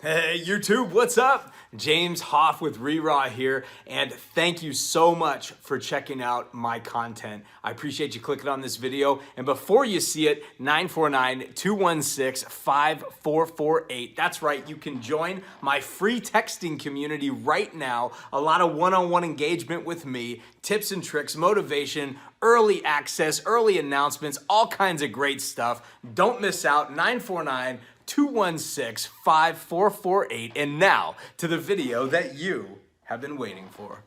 Hey YouTube, what's up? James Hoff with RERAW here, and thank you so much for checking out my content. I appreciate you clicking on this video, and before you see it, 949-216-5448. That's right, you can join my free texting community right now. A lot of one-on-one engagement with me, tips and tricks, motivation, early access, early announcements, all kinds of great stuff. Don't miss out, 949-216-5448. And now to the video that you have been waiting for.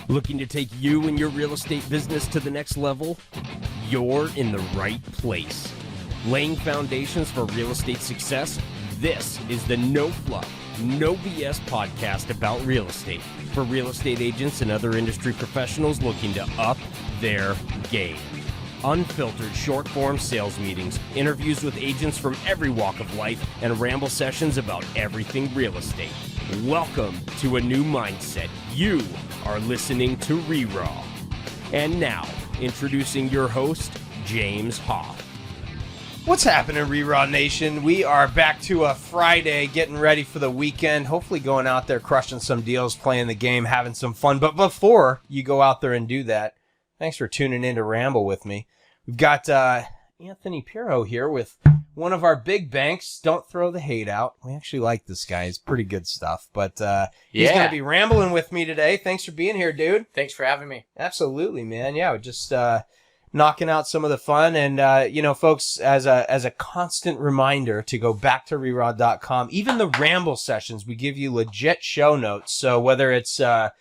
Looking to take you and your real estate business to the next level? You're in the right place. Laying foundations for real estate success? This is the No Fluff, No BS podcast about real estate for real estate agents and other industry professionals looking to up their game. Unfiltered short-form sales meetings, interviews with agents from every walk of life, and ramble sessions about everything real estate. Welcome to a new mindset. You are listening to RERAW. And now, introducing your host, James Hoff. What's happening, RERAW Nation? We are back to a Friday, getting ready for the weekend, hopefully going out there, crushing some deals, playing the game, having some fun. But before you go out there and do that, thanks for tuning in to Ramble with me. We've got Anthony Pirro here with one of our big banks. Don't throw the hate out. We actually like this guy. He's pretty good stuff. But he's going to be rambling with me today. Thanks for being here, dude. Thanks for having me. Absolutely, man. Yeah, we're just knocking out some of the fun. And, folks, as a constant reminder to go back to RERAW.com, even the Ramble Sessions, we give you legit show notes. So whether it's the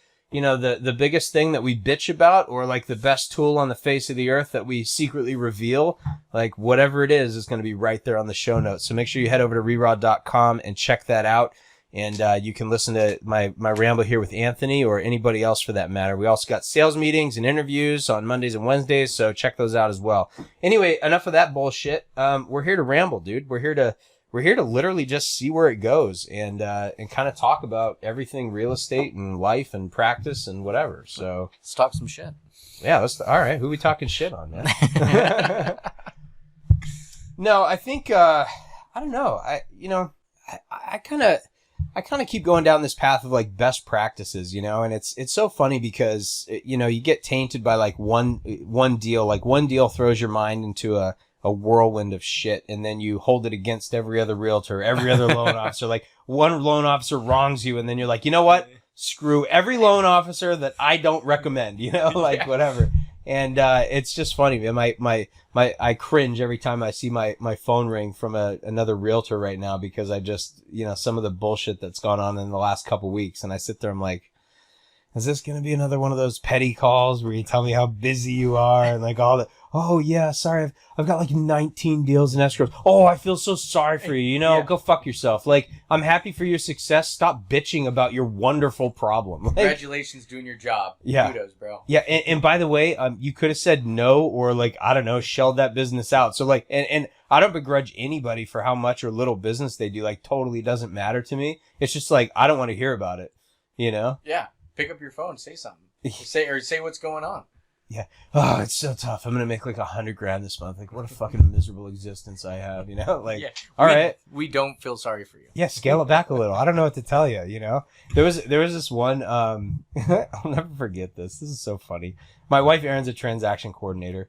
biggest thing that we bitch about or like the best tool on the face of the earth that we secretly reveal, like whatever it is going to be right there on the show notes. So make sure you head over to RERAW.com and check that out. And you can listen to my ramble here with Anthony or anybody else for that matter. We also got sales meetings and interviews on Mondays and Wednesdays, so check those out as well. Anyway, enough of that bullshit. We're here to ramble, dude. We're here to literally just see where it goes and kind of talk about everything real estate and life and practice and whatever. So let's talk some shit. Yeah, all right. Who we talking shit on, man? No, I think I don't know. I kind of keep going down this path of like best practices, and it's so funny because you get tainted by like one deal. Like one deal throws your mind into a whirlwind of shit, and then you hold it against every other realtor, every other loan officer. Like one loan officer wrongs you, and then you're like, you know what? Screw every loan officer that I don't recommend, whatever. And it's just funny, man. I cringe every time I see my phone ring from another realtor right now because I just, some of the bullshit that's gone on in the last couple weeks, and I sit there, I'm like, is this going to be another one of those petty calls where you tell me how busy you are and like all the, oh yeah, sorry, I've got like 19 deals in escrow. Oh, I feel so sorry for you. Go fuck yourself. Like, I'm happy for your success. Stop bitching about your wonderful problem. Like, congratulations doing your job. Yeah. Kudos, bro. Yeah. And by the way, you could have said no or like, I don't know, shelled that business out. So like, and I don't begrudge anybody for how much or little business they do. Like, totally doesn't matter to me. It's just like, I don't want to hear about it, Yeah. Pick up your phone, say something. Say what's going on. Yeah. Oh, it's so tough. I'm going to make like $100,000 this month. Like, what a fucking miserable existence I have, Like, yeah. All right. We don't feel sorry for you. Yeah, scale it back a little. I don't know what to tell you, There was this one, I'll never forget this. This is so funny. My wife, Erin's a transaction coordinator.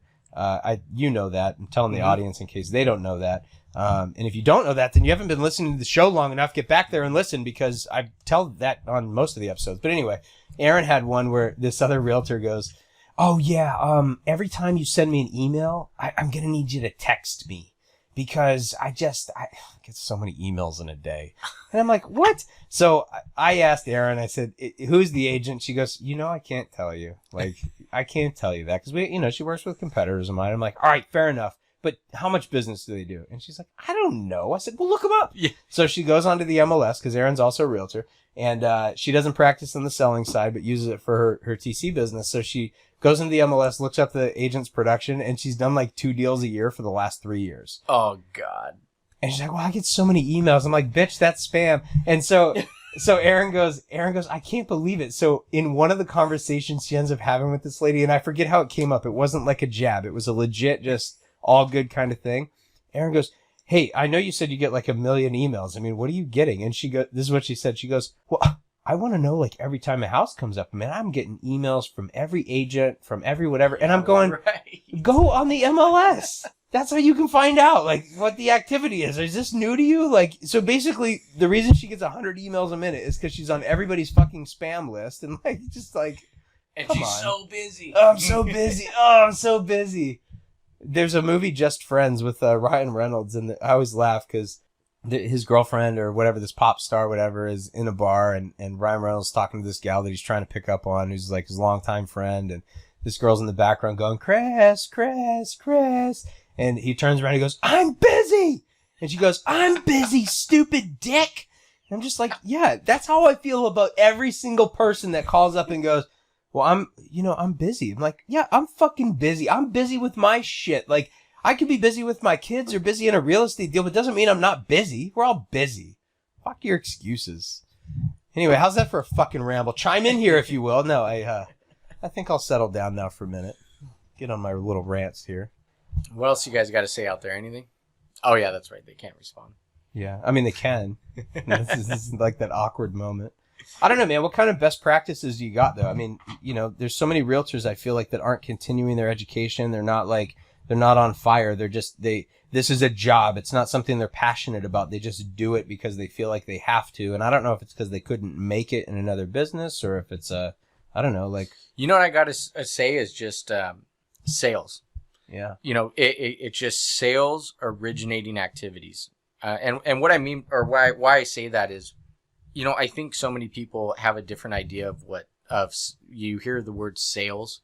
You know that. I'm telling the audience in case they don't know that. And if you don't know that, then you haven't been listening to the show long enough. Get back there and listen because I tell that on most of the episodes. But anyway, Erin had one where this other realtor goes, oh yeah, every time you send me an email, I'm going to need you to text me because I get so many emails in a day. And I'm like, what? So I asked Erin, I said, who's the agent? She goes, I can't tell you. Like, I can't tell you that because she works with competitors of mine. I'm like, all right, fair enough. But how much business do they do? And she's like, I don't know. I said, well, look them up. Yeah. So she goes onto the MLS because Erin's also a realtor. And she doesn't practice on the selling side, but uses it for her TC business. So she goes into the MLS, looks up the agent's production, and she's done like 2 deals a year for the last 3 years. Oh, God. And she's like, well, I get so many emails. I'm like, bitch, that's spam. And so Erin goes, I can't believe it. So in one of the conversations she ends up having with this lady, and I forget how it came up. It wasn't like a jab. It was a legit, just all good kind of thing. Erin goes, hey, I know you said you get like 1 million emails. I mean, what are you getting? And this is what she said. She goes, well, I want to know, like, every time a house comes up, man, I'm getting emails from every agent, from every whatever. And I'm going, go on the MLS. That's how you can find out, like, what the activity is. Is this new to you? Like, so basically, the reason she gets 100 emails a minute is because she's on everybody's fucking spam list. And, like, just like, and come she's on. so busy. Oh, I'm so busy. Oh, I'm so busy. There's a movie, Just Friends, with Ryan Reynolds. And I always laugh because his girlfriend or whatever, this pop star, whatever, is in a bar. And Ryan Reynolds talking to this gal that he's trying to pick up on, who's like his longtime friend. And this girl's in the background going, Chris, Chris, Chris. And he turns around and he goes, I'm busy. And she goes, I'm busy, stupid dick. And I'm just like, yeah, that's how I feel about every single person that calls up and goes, well, I'm busy. I'm like, yeah, I'm fucking busy. I'm busy with my shit. Like, I could be busy with my kids or busy in a real estate deal, but it doesn't mean I'm not busy. We're all busy. Fuck your excuses. Anyway, how's that for a fucking ramble? Chime in here if you will. No, I think I'll settle down now for a minute. Get on my little rants here. What else you guys got to say out there? Anything? Oh, yeah, that's right. They can't respond. Yeah, I mean, they can. This is like that awkward moment. I don't know, man. What kind of best practices do you got, though? I mean, there's so many realtors I feel like that aren't continuing their education. They're not on fire. This is a job. It's not something they're passionate about. They just do it because they feel like they have to. And I don't know if it's because they couldn't make it in another business or if it's I don't know, like. You know what I got to say is just sales. Yeah. It's just sales originating activities. And what I mean, or why I say that is, I think so many people have a different idea of you hear the word sales,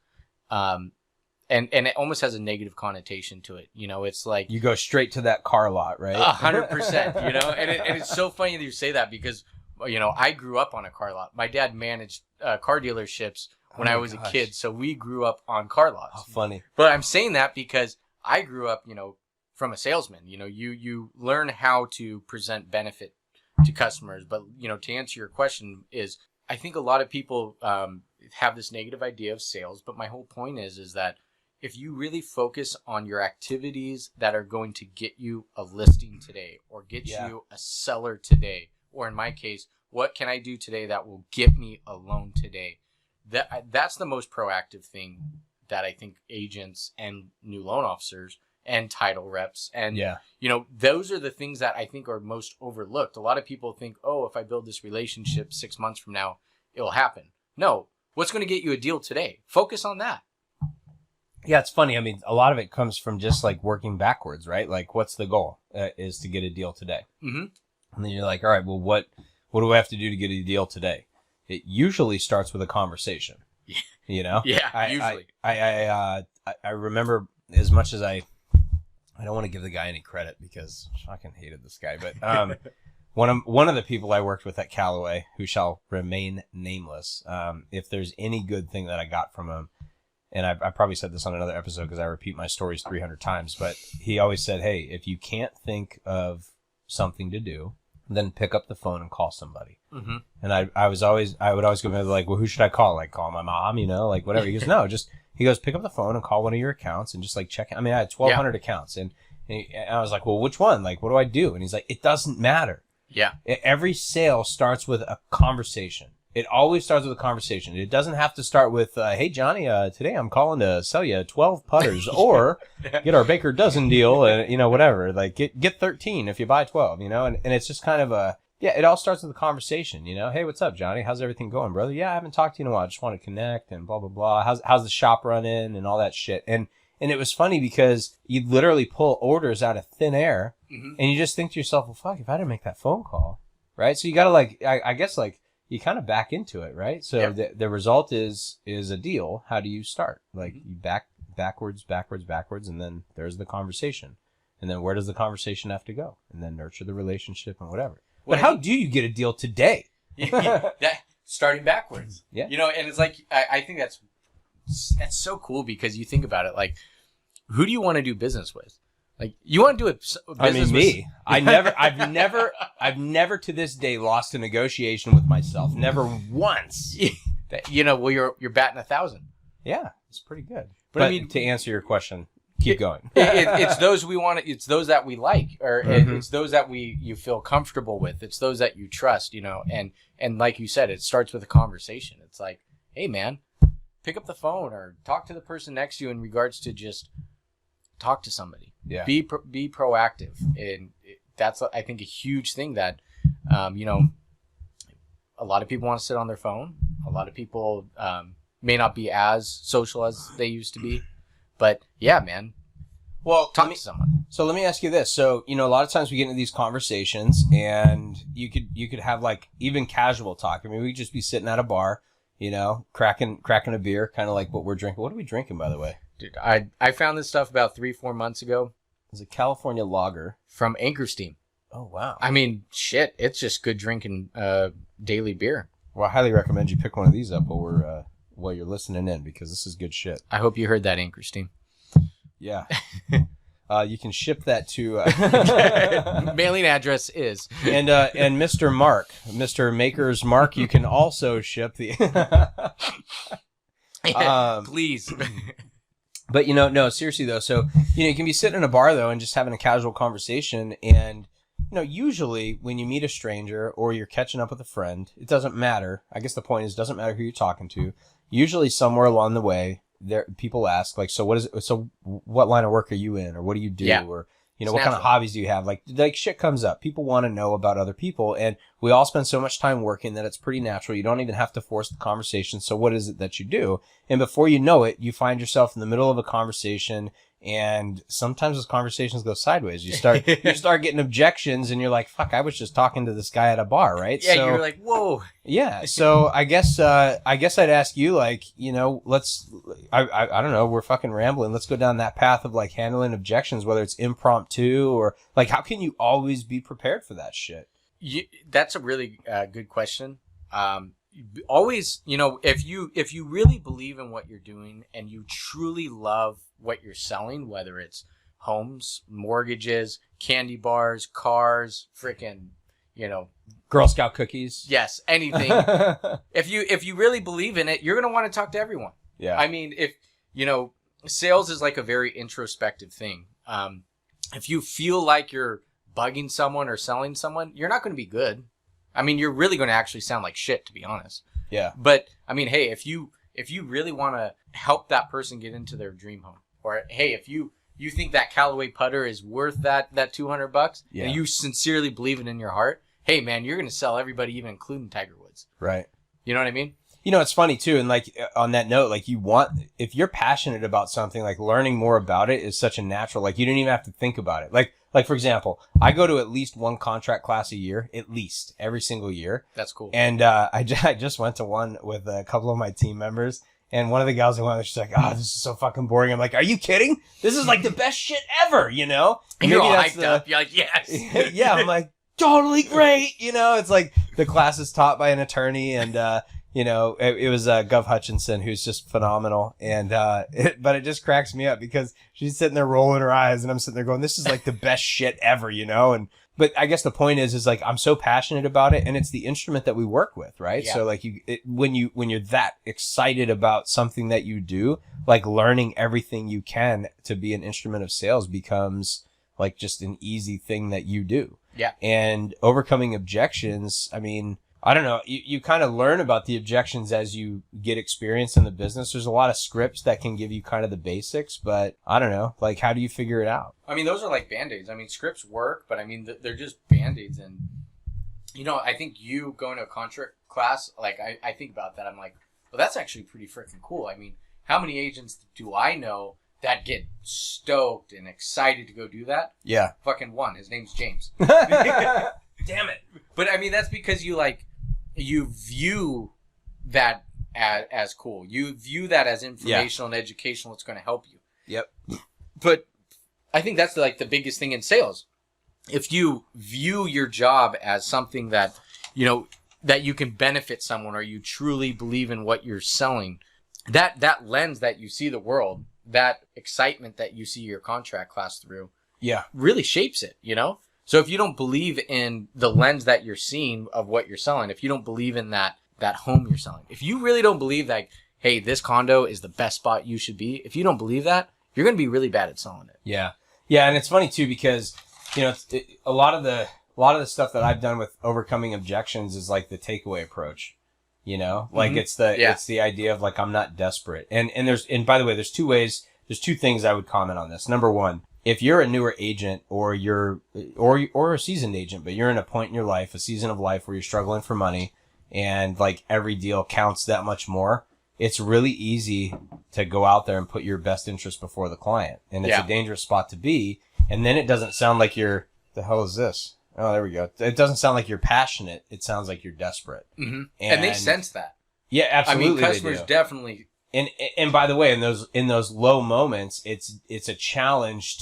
and it almost has a negative connotation to it. It's like you go straight to that car lot, right? 100%. And it's so funny that you say that because I grew up on a car lot. My dad managed car dealerships when I was a kid, so we grew up on car lots. How funny! But I'm saying that because I grew up, from a salesman. You learn how to present benefit to customers. But to answer your question is, I think a lot of people have this negative idea of sales. But my whole point is that if you really focus on your activities that are going to get you a listing today, or get you a seller today, or in my case, what can I do today that will get me a loan today? That's the most proactive thing that I think agents and new loan officers and title reps and those are the things that I think are most overlooked. A lot of people think, oh, if I build this relationship 6 months from now, it'll happen. No, what's going to get you a deal today? Focus on that. Yeah, it's funny. I mean, a lot of it comes from just like working backwards, right? Like, what's the goal? Is to get a deal today. Mm-hmm. And then you're like, all right, well, what do I have to do to get a deal today? It usually starts with a conversation. Yeah, usually. I remember, as much as I don't want to give the guy any credit because I fucking hated this guy, but one of the people I worked with at Callaway, who shall remain nameless, if there's any good thing that I got from him, and I probably said this on another episode because I repeat my stories 300 times, but he always said, hey, if you can't think of something to do, then pick up the phone and call somebody. Mm-hmm. And I would always go like, well, who should I call? Like, call my mom, like whatever. He goes, no, he goes, pick up the phone and call one of your accounts and just like check. I mean, I had 1,200 accounts and I was like, well, which one? Like, what do I do? And he's like, it doesn't matter. Yeah. Every sale starts with a conversation. It always starts with a conversation. It doesn't have to start with, hey, Johnny, today I'm calling to sell you 12 putters or get our Baker dozen deal and, whatever. Like, get 13 if you buy 12, and it's just kind of it all starts with a conversation, Hey, what's up, Johnny? How's everything going, brother? Yeah, I haven't talked to you in a while. I just want to connect and blah, blah, blah. How's the shop running and all that shit? And it was funny because you'd literally pull orders out of thin air and you just think to yourself, well, fuck, if I didn't make that phone call, right? So you got to I guess you kind of back into it, right? So the result is a deal. How do you start? Like you backwards, and then there's the conversation. And then where does the conversation have to go? And then nurture the relationship and whatever. But how do you get a deal today? Starting backwards. Yeah. And it's like, I think that's so cool because you think about it, like, who do you want to do business with? Like, you want to do a business with me. I've never to this day lost a negotiation with myself. Never once. Well, you're batting 1,000. Yeah, it's pretty good. But I mean, to answer your question, keep going. It's those we want. It's those that we like, or it's those that you feel comfortable with. It's those that you trust, and like you said, it starts with a conversation. It's like, hey man, pick up the phone or talk to the person next to you in regards to just talk to somebody. Yeah. Be proactive, and that's, I think, a huge thing that a lot of people want to sit on their phone. A lot of people may not be as social as they used to be, but yeah, man. Well, talk to someone. So let me ask you this. So, a lot of times we get into these conversations and you could have like even casual talk. I mean, we could just be sitting at a bar, cracking a beer, kind of like what we're drinking. What are we drinking, by the way? Dude, I found this stuff about 3-4 months ago. It's a California lager from Anchor Steam. Oh, wow. I mean, shit, it's just good drinking daily beer. Well, I highly recommend you pick one of these up while you're listening in, because this is good shit. I hope you heard that, Anchor Steam. Yeah. You can ship that to mailing address is and Mr. Mark, Mr. Maker's Mark. You can also ship the please. But no, seriously though. So you can be sitting in a bar though and just having a casual conversation, and usually when you meet a stranger or you're catching up with a friend, it doesn't matter. I guess the point is, it doesn't matter who you're talking to. Usually somewhere along the way, people ask like, so what line of work are you in, or what do you do, or what kind of hobbies do you have? Like shit comes up. People want to know about other people, and we all spend so much time working that it's pretty natural. You don't even have to force the conversation. So what is it that you do? And before you know it, you find yourself in the middle of a conversation, and sometimes those conversations go sideways. You start getting objections, and you're like, fuck, I was just talking to this guy at a bar, right? Yeah, you're like, whoa. Yeah, so I guess I'd ask you, like, let's, I don't know, we're fucking rambling. Let's go down that path of like handling objections, whether it's impromptu or like, how can you always be prepared for that shit? That's a really good question. Always, if you really believe in what you're doing and you truly love what you're selling, whether it's homes, mortgages, candy bars, cars, freaking, Girl Scout cookies. Yes, anything. If you really believe in it, you're going to want to talk to everyone. Yeah. I mean, if, sales is like a very introspective thing. If you feel like you're bugging someone or selling someone, you're not going to be good. I mean, you're really going to actually sound like shit, to be honest. Yeah. But I mean, hey, if you really want to help that person get into their dream home, or hey, if you think that Callaway putter is worth that $200, yeah, and you sincerely believe it in your heart, hey man, you're going to sell everybody, even including Tiger Woods. Right. You know what I mean? It's funny too. And like on that note, like if you're passionate about something, like learning more about it is such a natural, like you didn't even have to think about it. Like for example, I go to at least one contract class a year, at least every single year. That's cool. And I just went to one with a couple of my team members, and one of the gals I went with, she's like, "Oh, this is so fucking boring." I'm like, "Are you kidding? This is like the best shit ever," And you're all hyped up. You're like, yes. Yeah, I'm like, totally great. It's like the class is taught by an attorney, and it was Gov Hutchinson, who's just phenomenal. And but it just cracks me up because she's sitting there rolling her eyes, and I'm sitting there going, "This is like the best shit ever," And but I guess the point is like I'm so passionate about it, and it's the instrument that we work with, right? Yeah. So like when you're that excited about something that you do, like learning everything you can to be an instrument of sales becomes like just an easy thing that you do. Yeah. And overcoming objections, I mean, I don't know. You kind of learn about the objections as you get experience in the business. There's a lot of scripts that can give you kind of the basics, but I don't know. Like, how do you figure it out? I mean, those are like Band-Aids. I mean, scripts work, but I mean, they're just Band-Aids. And, I think you going to a contract class, like, I think about that. I'm like, well, that's actually pretty freaking cool. I mean, how many agents do I know that get stoked and excited to go do that? Yeah. Fucking one. His name's James. Damn it. But I mean, that's because you view that as cool. You view that as informational and educational. It's going to help you. Yep. But I think that's like the biggest thing in sales. If you view your job as something that, that you can benefit someone, or you truly believe in what you're selling, that lens that you see the world, that excitement that you see your contract class through, really shapes it, So if you don't believe in the lens that you're seeing of what you're selling, if you don't believe in that home you're selling, if you really don't believe that, hey, this condo is the best spot you should be, if you don't believe that, you're going to be really bad at selling it. Yeah. Yeah. And it's funny too, because, you know, a lot of the stuff that I've done with overcoming objections is like the takeaway approach, you know, like it's the idea of like, I'm not desperate. And by the way, there's two things I would comment on this. Number one, if you're a newer agent or or a seasoned agent, but you're in a point in your life, a season of life where you're struggling for money and like every deal counts that much more, it's really easy to go out there and put your best interest before the client. And it's a dangerous spot to be. And then it doesn't sound like the hell is this? Oh, there we go. It doesn't sound like you're passionate. It sounds like you're desperate. Mm-hmm. And they sense that. Yeah, absolutely. I mean, customers definitely. And by the way, in those low moments, it's a challenge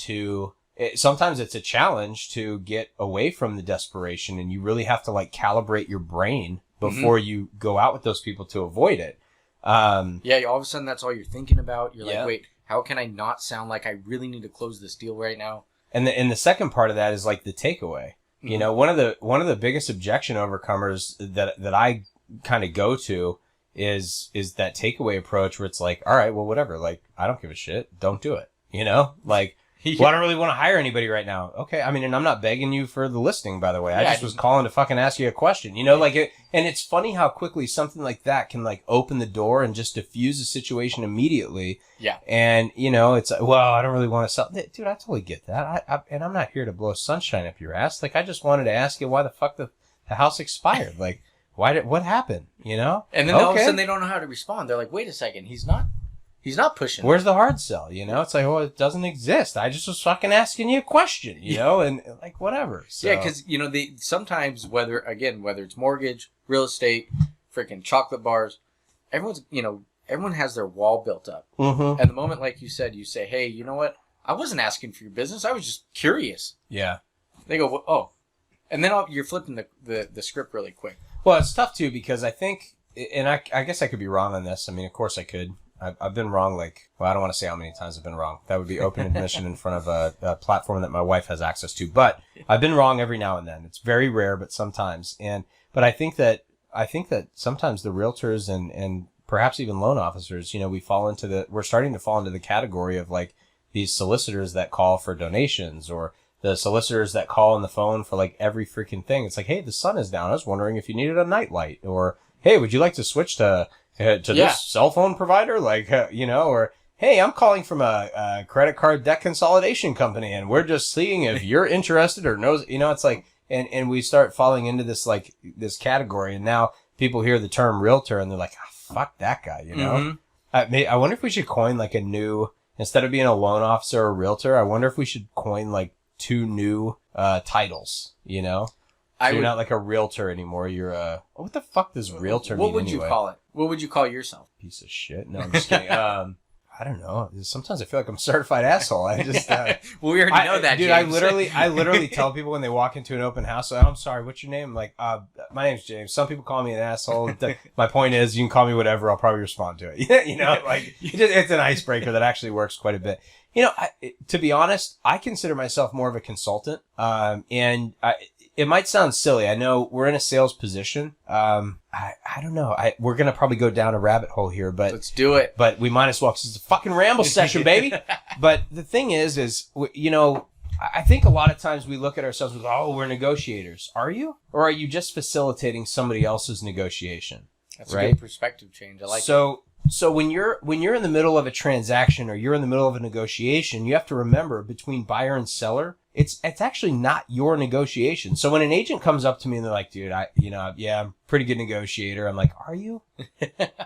sometimes it's a challenge to get away from the desperation, and you really have to like calibrate your brain before you go out with those people to avoid it. Yeah, all of a sudden that's all you're thinking about. You're like, wait, how can I not sound like I really need to close this deal right now? And the second part of that is like the takeaway. Mm-hmm. You know, one of the biggest objection overcomers that I kind of go to is that takeaway approach where it's like, all right, well, whatever. Like, I don't give a shit. Don't do it. You know, like, well, I don't really want to hire anybody right now. Okay. I mean, and I'm not begging you for the listing, by the way. I just was calling to fucking ask you a question, you know, like and it's funny how quickly something like that can like open the door and just diffuse a situation immediately. Yeah. And, you know, it's like, well, I don't really want to sell. Dude, I totally get that. And I'm not here to blow sunshine up your ass. Like, I just wanted to ask you why the fuck the house expired. Like, what happened? You know? And then all of a sudden they don't know how to respond. They're like, wait a second. He's not pushing. Where's the hard sell? You know, it's like, well, it doesn't exist. I just was fucking asking you a question, you know, and like whatever. So. Yeah, because you know sometimes whether it's mortgage, real estate, freaking chocolate bars, everyone has their wall built up. Mm-hmm. And the moment, like you said, you say, hey, you know what? I wasn't asking for your business. I was just curious. Yeah. They go, well, oh, and then you're flipping the script really quick. Well, it's tough too because I think, and I guess I could be wrong on this. I mean, of course I could. I've been wrong, like, well, I don't want to say how many times I've been wrong. That would be open admission in front of a platform that my wife has access to. But I've been wrong every now and then. It's very rare, but sometimes. But I think that sometimes the realtors and perhaps even loan officers, you know, we're starting to fall into the category of like these solicitors that call for donations or the solicitors that call on the phone for like every freaking thing. It's like, hey, the sun is down. I was wondering if you needed a night light, or hey, would you like to switch to this cell phone provider? Like, you know, or, hey, I'm calling from a credit card debt consolidation company and we're just seeing if you're interested or knows, you know, it's like, and we start falling into this, like this category. And now people hear the term realtor and they're like, oh, fuck that guy, you know? Mm-hmm. I wonder if we should coin like a new, instead of being a loan officer or a realtor, I wonder if we should coin like 2 new, titles, you know? So you're not like a realtor anymore. You're what the fuck does realtor mean anyway? What would you call it? What would you call yourself? Piece of shit. No, I'm just kidding. I don't know. Sometimes I feel like I'm a certified asshole. I just, well, we already know that, dude. James. I literally tell people when they walk into an open house, I'm sorry, what's your name? I'm like, my name's James. Some people call me an asshole. My point is, you can call me whatever. I'll probably respond to it. You know, like it's an icebreaker that actually works quite a bit. You know, to be honest, I consider myself more of a consultant. And it might sound silly. I know we're in a sales position. I don't know. We're going to probably go down a rabbit hole here, but let's do it. But we might as well, because it's a fucking ramble session, baby. But the thing is, you know, I think a lot of times we look at ourselves with, oh, we're negotiators. Are you? Or are you just facilitating somebody else's negotiation? That's right? A good perspective change. I like it. So when you're in the middle of a transaction or you're in the middle of a negotiation, you have to remember between buyer and seller, it's actually not your negotiation. So when an agent comes up to me and they're like, dude, I'm a pretty good negotiator. I'm like, are you?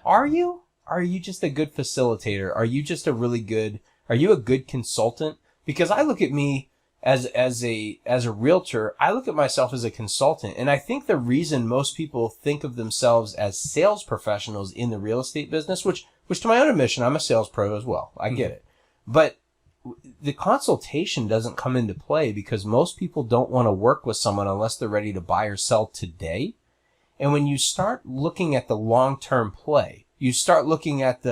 Are you? Are you just a good facilitator? Are you just are you a good consultant? Because I look at me as a realtor, I look at myself as a consultant. And I think the reason most people think of themselves as sales professionals in the real estate business, which to my own admission, I'm a sales pro as well. I get it. But the consultation doesn't come into play because most people don't want to work with someone unless they're ready to buy or sell today. And when you start looking at the long-term play, you start looking at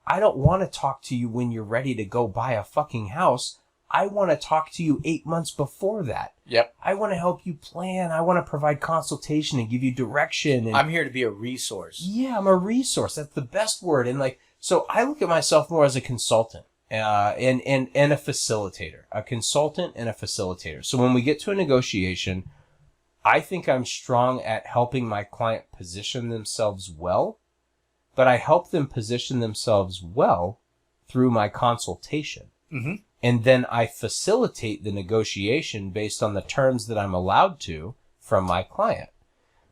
I don't want to talk to you when you're ready to go buy a fucking house. I want to talk to you 8 months before that. Yep. I want to help you plan. I want to provide consultation and give you direction. And I'm here to be a resource. Yeah, I'm a resource. That's the best word. And so I look at myself more as a consultant. and a facilitator, a consultant and a facilitator. So when we get to a negotiation, I think I'm strong at helping my client position themselves well, but I help them position themselves well through my consultation. Mm-hmm. And then I facilitate the negotiation based on the terms that I'm allowed to from my client.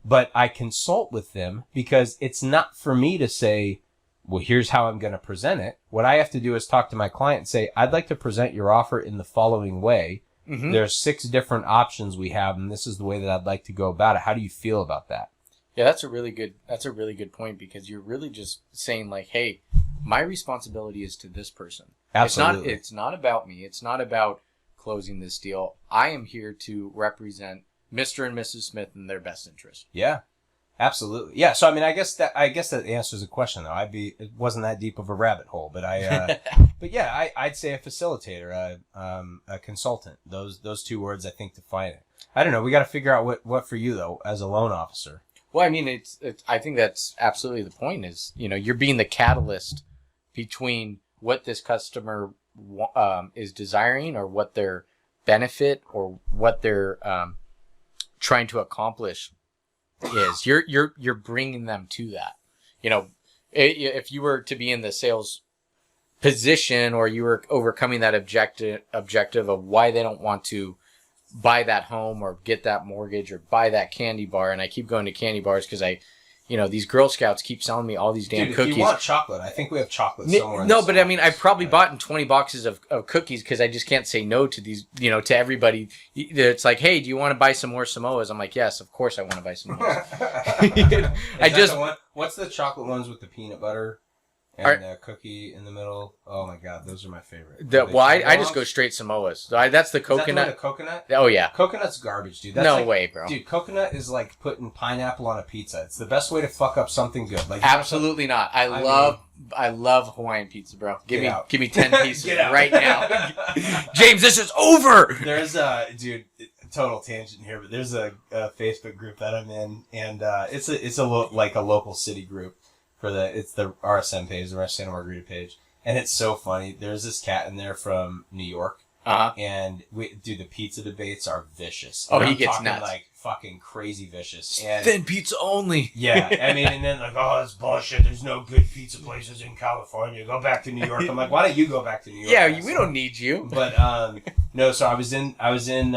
But I consult with them because it's not for me to say, well, here's how I'm going to present it. What I have to do is talk to my client and say, I'd like to present your offer in the following way. Mm-hmm. There's 6 different options we have, and this is the way that I'd like to go about it. How do you feel about that? Yeah, that's a really good point, because you're really just saying like, hey, my responsibility is to this person. Absolutely. It's not about me. It's not about closing this deal. I am here to represent Mr. and Mrs. Smith in their best interest. Yeah, absolutely. Yeah. So, I mean, I guess that answers the question though. It wasn't that deep of a rabbit hole, but but yeah, I'd say a facilitator, a consultant. Those 2 words I think define it. I don't know. We got to figure out what for you though, as a loan officer. Well, I mean, I think that's absolutely the point is, you're being the catalyst between what this customer is desiring, or what their benefit, or what they're trying to accomplish is. You're bringing them to that. If you were to be in the sales position, or you were overcoming that objective of why they don't want to buy that home or get that mortgage or buy that candy bar. And I keep going to candy bars because these Girl Scouts keep selling me all these damn cookies. If you want chocolate, I think we have chocolate somewhere. No, but I mean, I've probably bought 20 boxes of cookies because I just can't say no to these, to everybody. It's like, hey, do you want to buy some more Samoas? I'm like, yes, of course I want to buy some more. What's the chocolate ones with the peanut butter? And the cookie in the middle. Oh my god, those are my favorite. I just go straight Samoas. That's the coconut. Is that the coconut? Oh yeah. Coconut's garbage, dude. That's no way, bro. Dude, coconut is like putting pineapple on a pizza. It's the best way to fuck up something good. Like absolutely not. I love Hawaiian pizza, bro. Give me 10 pieces right now. James, this is over. There's dude, total tangent here, but there's a Facebook group that I'm in, and it's a local city group. It's the RSM page, the Rest Santa Margarita page. And it's so funny. There's this cat in there from New York. Uh-huh. And the pizza debates are vicious. Oh, he gets nuts. Like fucking crazy vicious. And thin pizza only. Yeah. I mean, and then like, oh, that's bullshit. There's no good pizza places in California. Go back to New York. I'm like, why don't you go back to New York? Yeah, we don't need you. But, no, so I was in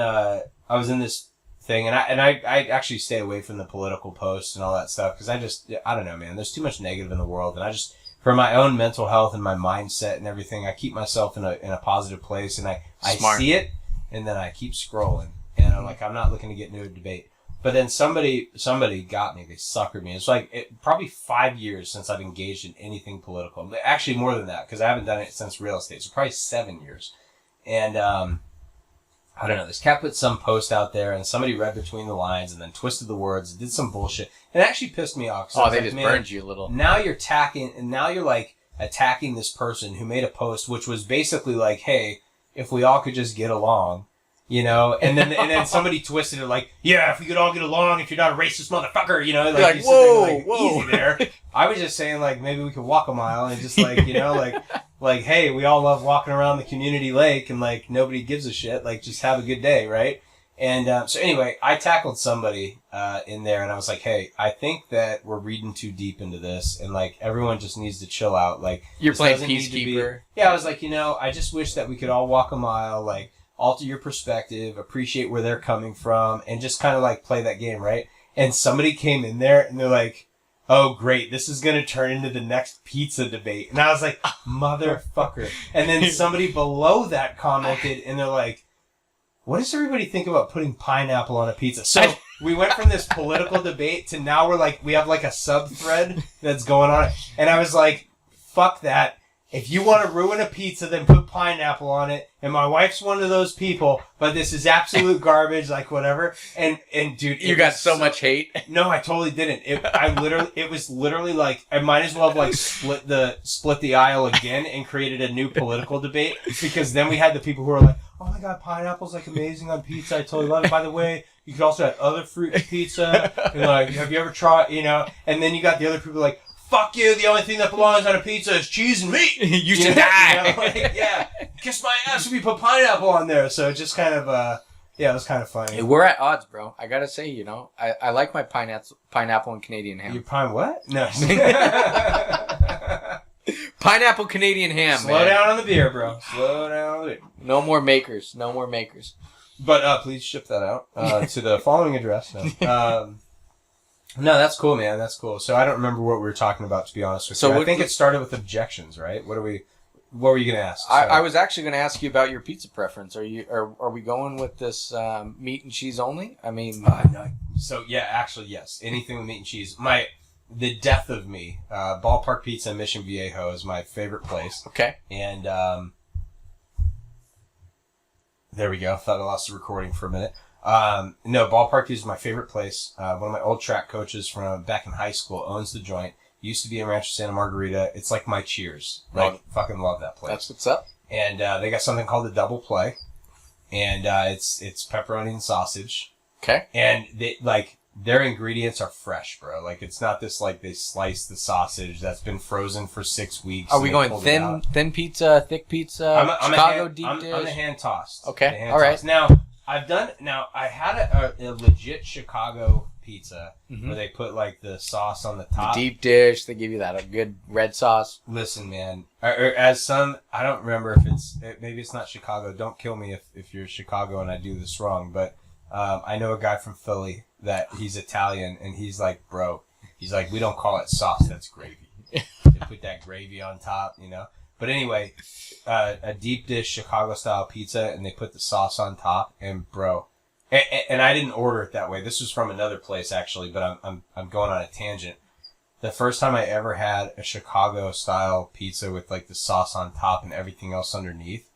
this thing, and I actually stay away from the political posts and all that stuff because I don't know, man. There's too much negative in the world, and for my own mental health and my mindset and everything, I keep myself in a positive place, and I see it, and then I keep scrolling, and I'm like, I'm not looking to get into a debate. But then somebody got me. They suckered me. It's like probably 5 years since I've engaged in anything political. Actually, more than that because I haven't done it since real estate. So probably 7 years, and I don't know, this cat put some post out there and somebody read between the lines and then twisted the words, did some bullshit. It actually pissed me off. Oh, they just burned you a little. Now you're attacking this person who made a post which was basically like, hey, if we all could just get along, and then somebody twisted it like, yeah, if we could all get along, if you're not a racist motherfucker, like whoa. Easy there. I was just saying like, maybe we could walk a mile and just like, like, hey, we all love walking around the community lake and like nobody gives a shit. Like, just have a good day, right? And so anyway, I tackled somebody in there, and I was like, hey, I think that we're reading too deep into this, and like everyone just needs to chill out. Like, you're playing peacekeeper. Yeah, I was like, I just wish that we could all walk a mile, like alter your perspective, appreciate where they're coming from, and just kind of like play that game, right? And somebody came in there, and they're like, oh, great, this is going to turn into the next pizza debate. And I was like, motherfucker. And then somebody below that commented, and they're like, what does everybody think about putting pineapple on a pizza? So we went from this political debate to now we have like a sub-thread that's going on. And I was like, fuck that. If you want to ruin a pizza, then put pineapple on it. And my wife's one of those people, but this is absolute garbage, like whatever. And dude, you got so much hate. No, I totally didn't. It was literally like, I might as well have like split the aisle again and created a new political debate, because then we had the people who were like, oh my god, pineapple's like amazing on pizza. I totally love it. By the way, you could also add other fruit in pizza. And like, have you ever tried, And then you got the other people like, fuck you. The only thing that belongs on a pizza is cheese and meat. You should die. You know, like, yeah, kiss my ass if we put pineapple on there. So it just kind of, yeah, it was kind of funny. Hey, we're at odds, bro. I gotta say, you know, I like my pineapple and Canadian ham. You pine what? No. Pineapple Canadian ham, Slow man. down on the beer, bro. Slow down on the beer. No more makers. No more makers. But please ship that out to the following address. No. No, that's cool, man. That's cool. So I don't remember what we were talking about, to be honest with you. I think it started with objections, right? What were you going to ask? I was actually going to ask you about your pizza preference. Are we going with this meat and cheese only? I mean, no. So yeah, actually yes. Anything with meat and cheese. The death of me. Ballpark Pizza in Mission Viejo is my favorite place. Okay. And there we go. Thought I lost the recording for a minute. No, Ballpark Pizza is my favorite place. One of my old track coaches from back in high school owns the joint. Used to be in Rancho Santa Margarita. It's like my Cheers. Like, fucking love that place. That's what's up. And they got something called the Double Play, and it's pepperoni and sausage. Okay. And their ingredients are fresh, bro. Like, it's not this like they slice the sausage that's been frozen for 6 weeks. Are we going thin pizza, thick pizza, Chicago deep dish? I'm the hand tossed. Okay. All right. Now I had a legit Chicago pizza where they put like the sauce on the top. The deep dish. They give you that a good red sauce. Listen, man. I don't remember if maybe it's not Chicago. Don't kill me if you're Chicago and I do this wrong. But I know a guy from Philly that he's Italian, and he's like, bro, he's like, we don't call it sauce. That's gravy. They put that gravy on top, you know. But anyway, a deep dish Chicago style pizza, and they put the sauce on top, and bro. And I didn't order it that way. This was from another place actually, but I'm going on a tangent. The first time I ever had a Chicago style pizza with like the sauce on top and everything else underneath,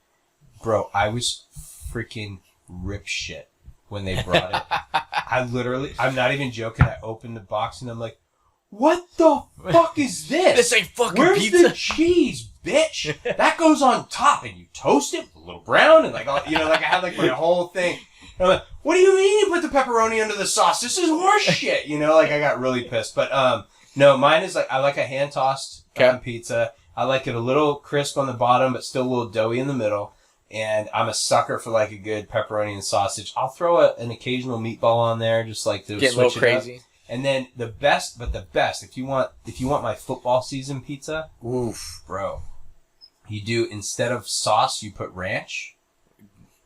bro, I was freaking rip shit when they brought it. I'm not even joking. I opened the box and I'm like, what the fuck is this? This ain't fucking Where's pizza. the cheese, bitch? That goes on top, and you toast it with a little brown, and like, you know, like I had like my whole thing. And I'm like, what do you mean you put the pepperoni under the sauce? This is horse shit, you know? Like I got really pissed. But no, mine is like I like a hand tossed pizza. I like it a little crisp on the bottom, but still a little doughy in the middle. And I'm a sucker for like a good pepperoni and sausage. I'll throw an occasional meatball on there, just like to get a little crazy. And then the best, if you want my football season pizza, oof, bro, you do, instead of sauce, you put ranch.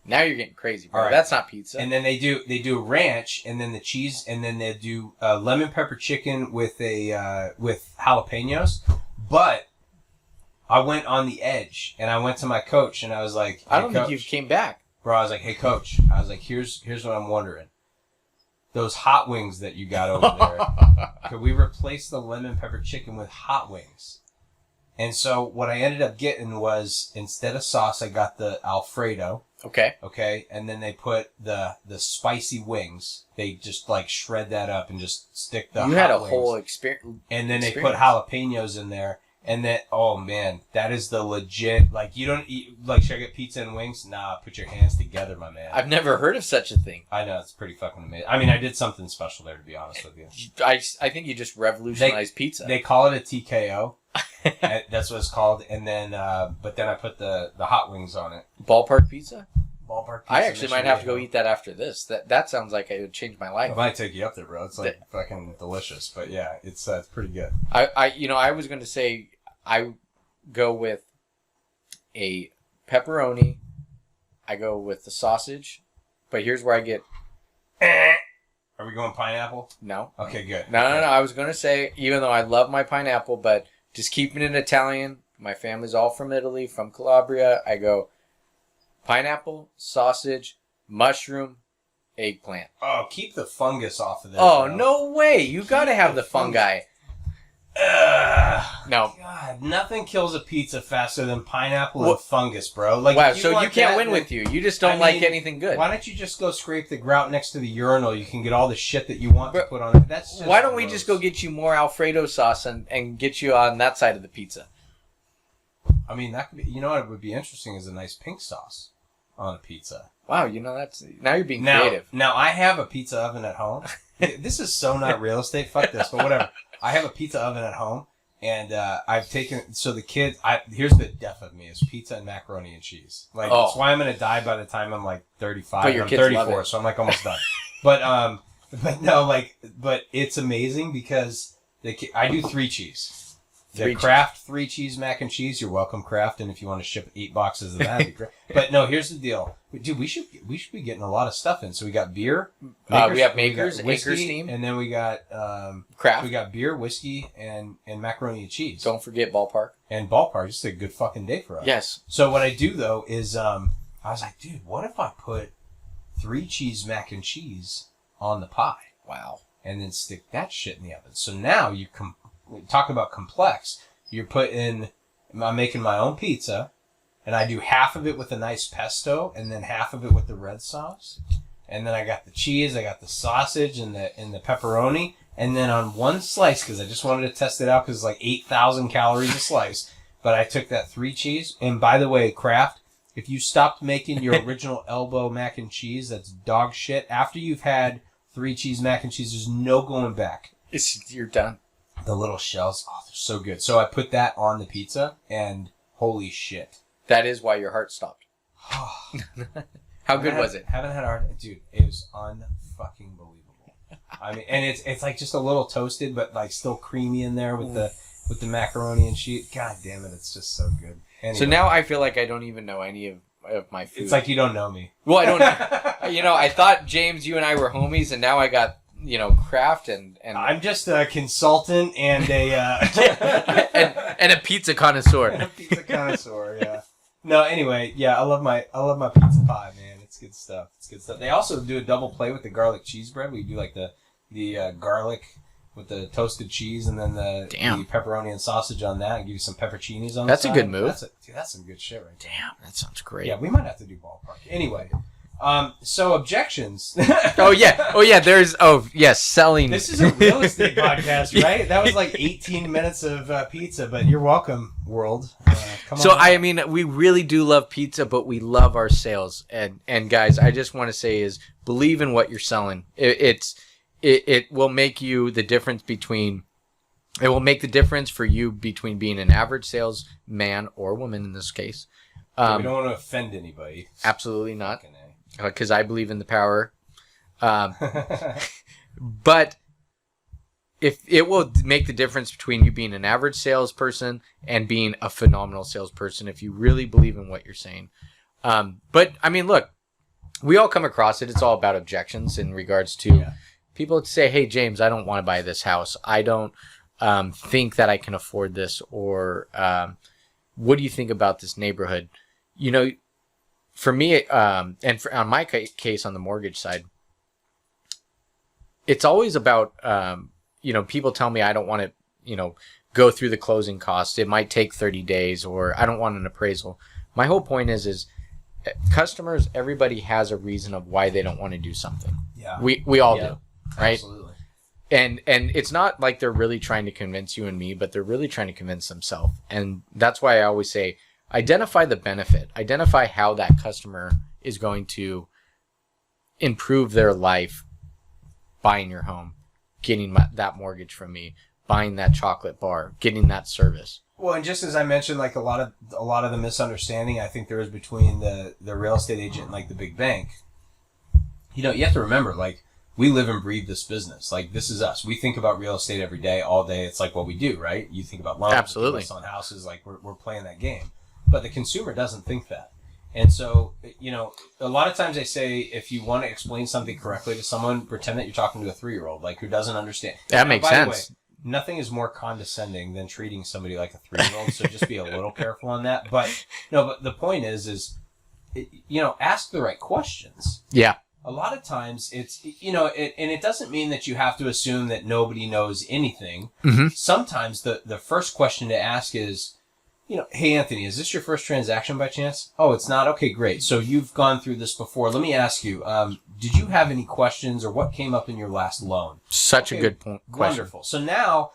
Now you're getting crazy, bro. All right. That's not pizza. And then they do ranch, and then the cheese, and then they do lemon pepper chicken with with jalapenos. But I went on the edge, and I went to my coach, and I was like, hey, I don't think coach. you came back. Bro, I was like, hey, coach. I was like, here's what I'm wondering. Those hot wings that you got over there, could we replace the lemon pepper chicken with hot wings? And so what I ended up getting was, instead of sauce, I got the Alfredo. Okay. Okay. And then they put the spicy wings. They just like shred that up and just stick the hot wings. You had a whole experience. And then they put jalapenos in there. And then, oh man, that is the legit, like, you don't eat, like, should I get pizza and wings? Nah, put your hands together, my man. I've never heard of such a thing. I know, it's pretty fucking amazing. I mean, I did something special there, to be honest with you. I think you just revolutionized pizza. They call it a TKO. That's what it's called. And then, but then I put the hot wings on it. Ballpark pizza? Ballpark pizza. I actually might have to go eat that after this. That sounds like it would change my life. I might take you up there, bro. It's like fucking delicious. But yeah, it's pretty good. I was going to say, I go with a pepperoni. I go with the sausage. But here's where I get... Are we going pineapple? No. Okay, good. No. I was going to say, even though I love my pineapple, but just keeping it Italian. My family's all from Italy, from Calabria. I go pineapple, sausage, mushroom, eggplant. Oh, keep the fungus off of there. Oh, bro. no way. You got to have the fungi. No. God, nothing kills a pizza faster than pineapple and fungus, bro. Like, wow, so you can't win with you. You just don't like anything good. Why don't you just go scrape the grout next to the urinal? You can get all the shit that you want to put on it. That's just why don't we gross. just go get you more Alfredo sauce and get you on that side of the pizza? I mean, that could be, you know what would be interesting is a nice pink sauce on a pizza. Wow, you know, now you're being creative. Now, I have a pizza oven at home. This is so not real estate. Fuck this, but whatever. I have a pizza oven at home, And I've taken, so the kids, here's the death of me, is pizza and macaroni and cheese. Like, that's why I'm going to die by the time I'm like 35. But your I'm kids 34, love it. so I'm like almost done. But no, like, but it's amazing because I do 3 cheese. The Kraft 3 cheese mac and cheese. You're welcome, Kraft. And if you want to ship 8 boxes of that, that'd be great. But no, here's the deal, dude. We should be getting a lot of stuff in. So we got beer. We have Makers, whiskey, Acre Steam, and then we got Kraft. We got beer, whiskey, and macaroni and cheese. Don't forget Ballpark. And Ballpark. Just a good fucking day for us. Yes. So what I do though is I was like, dude, what if I put 3 cheese mac and cheese on the pie? Wow. And then stick that shit in the oven. So now you talk about complex. I'm making my own pizza, and I do half of it with a nice pesto, and then half of it with the red sauce. And then I got the cheese, I got the sausage, and the pepperoni. And then on one slice, because I just wanted to test it out, because it's like 8,000 calories a slice. But I took that 3 cheese. And by the way, Kraft, if you stopped making your original elbow mac and cheese, that's dog shit. After you've had 3 cheese mac and cheese, there's no going back. You're done. The little shells, oh, they're so good. So I put that on the pizza, and holy shit. That is why your heart stopped. How good was it? Haven't had art, dude. It was unfucking believable. I mean, and it's like just a little toasted, but like still creamy in there with the macaroni and cheese. God damn it, it's just so good. Anyway. So now I feel like I don't even know any of my food. It's like you don't know me. Well, I don't. I thought James, you and I were homies, and now I got Kraft and I'm just a consultant and a and a pizza connoisseur. And a pizza connoisseur, yeah. No, anyway, yeah, I love my pizza pie, man. It's good stuff. They also do a double play with the garlic cheese bread. We do like the garlic with the toasted cheese, and then the pepperoni and sausage on that, and give you some pepperoncinis on. That's the a side. good move. That's some good shit right there. Damn, that sounds great. Yeah, we might have to do Ballpark anyway. So objections. Oh yeah. Selling. This is a real estate podcast, right? That was like 18 minutes of pizza, but you're welcome, world. Come on. I mean, we really do love pizza, but we love our sales. And guys, I just want to say is believe in what you're selling. It will make you the difference between. It will make the difference for you between being an average salesman or woman in this case. We don't want to offend anybody. Absolutely not. Because I believe in the power. But if it will make the difference between you being an average salesperson and being a phenomenal salesperson, if you really believe in what you're saying. But I mean, look, we all come across it. It's all about objections in regards to people say, hey, James, I don't want to buy this house. I don't think that I can afford this. Or what do you think about this neighborhood? For me, on my case on the mortgage side, it's always about, people tell me I don't want to, go through the closing costs. It might take 30 days, or I don't want an appraisal. My whole point is customers, everybody has a reason of why they don't want to do something. Yeah. We all do, right? Absolutely. And it's not like they're really trying to convince you and me, but they're really trying to convince themselves. And that's why I always say, identify the benefit. Identify how that customer is going to improve their life buying your home, getting that mortgage from me, buying that chocolate bar, getting that service. Well, and just as I mentioned, like a lot of the misunderstanding I think there is between the real estate agent and like the big bank. You have to remember, like, we live and breathe this business. Like, this is us. We think about real estate every day, all day. It's like what we do, right? You think about loans, absolutely, selling houses. Like, we're playing that game. But the consumer doesn't think that. And so, a lot of times they say, if you want to explain something correctly to someone, pretend that you're talking to a 3-year-old, like, who doesn't understand. That makes sense. By the way, nothing is more condescending than treating somebody like a 3-year-old, so just be a little careful on that. But the point is, ask the right questions. Yeah. A lot of times it's, and it doesn't mean that you have to assume that nobody knows anything. Mm-hmm. Sometimes the first question to ask is, hey, Anthony, is this your first transaction by chance? Oh, it's not? Okay, great. So you've gone through this before. Let me ask you, did you have any questions, or what came up in your last loan? Such a good question. Wonderful. So now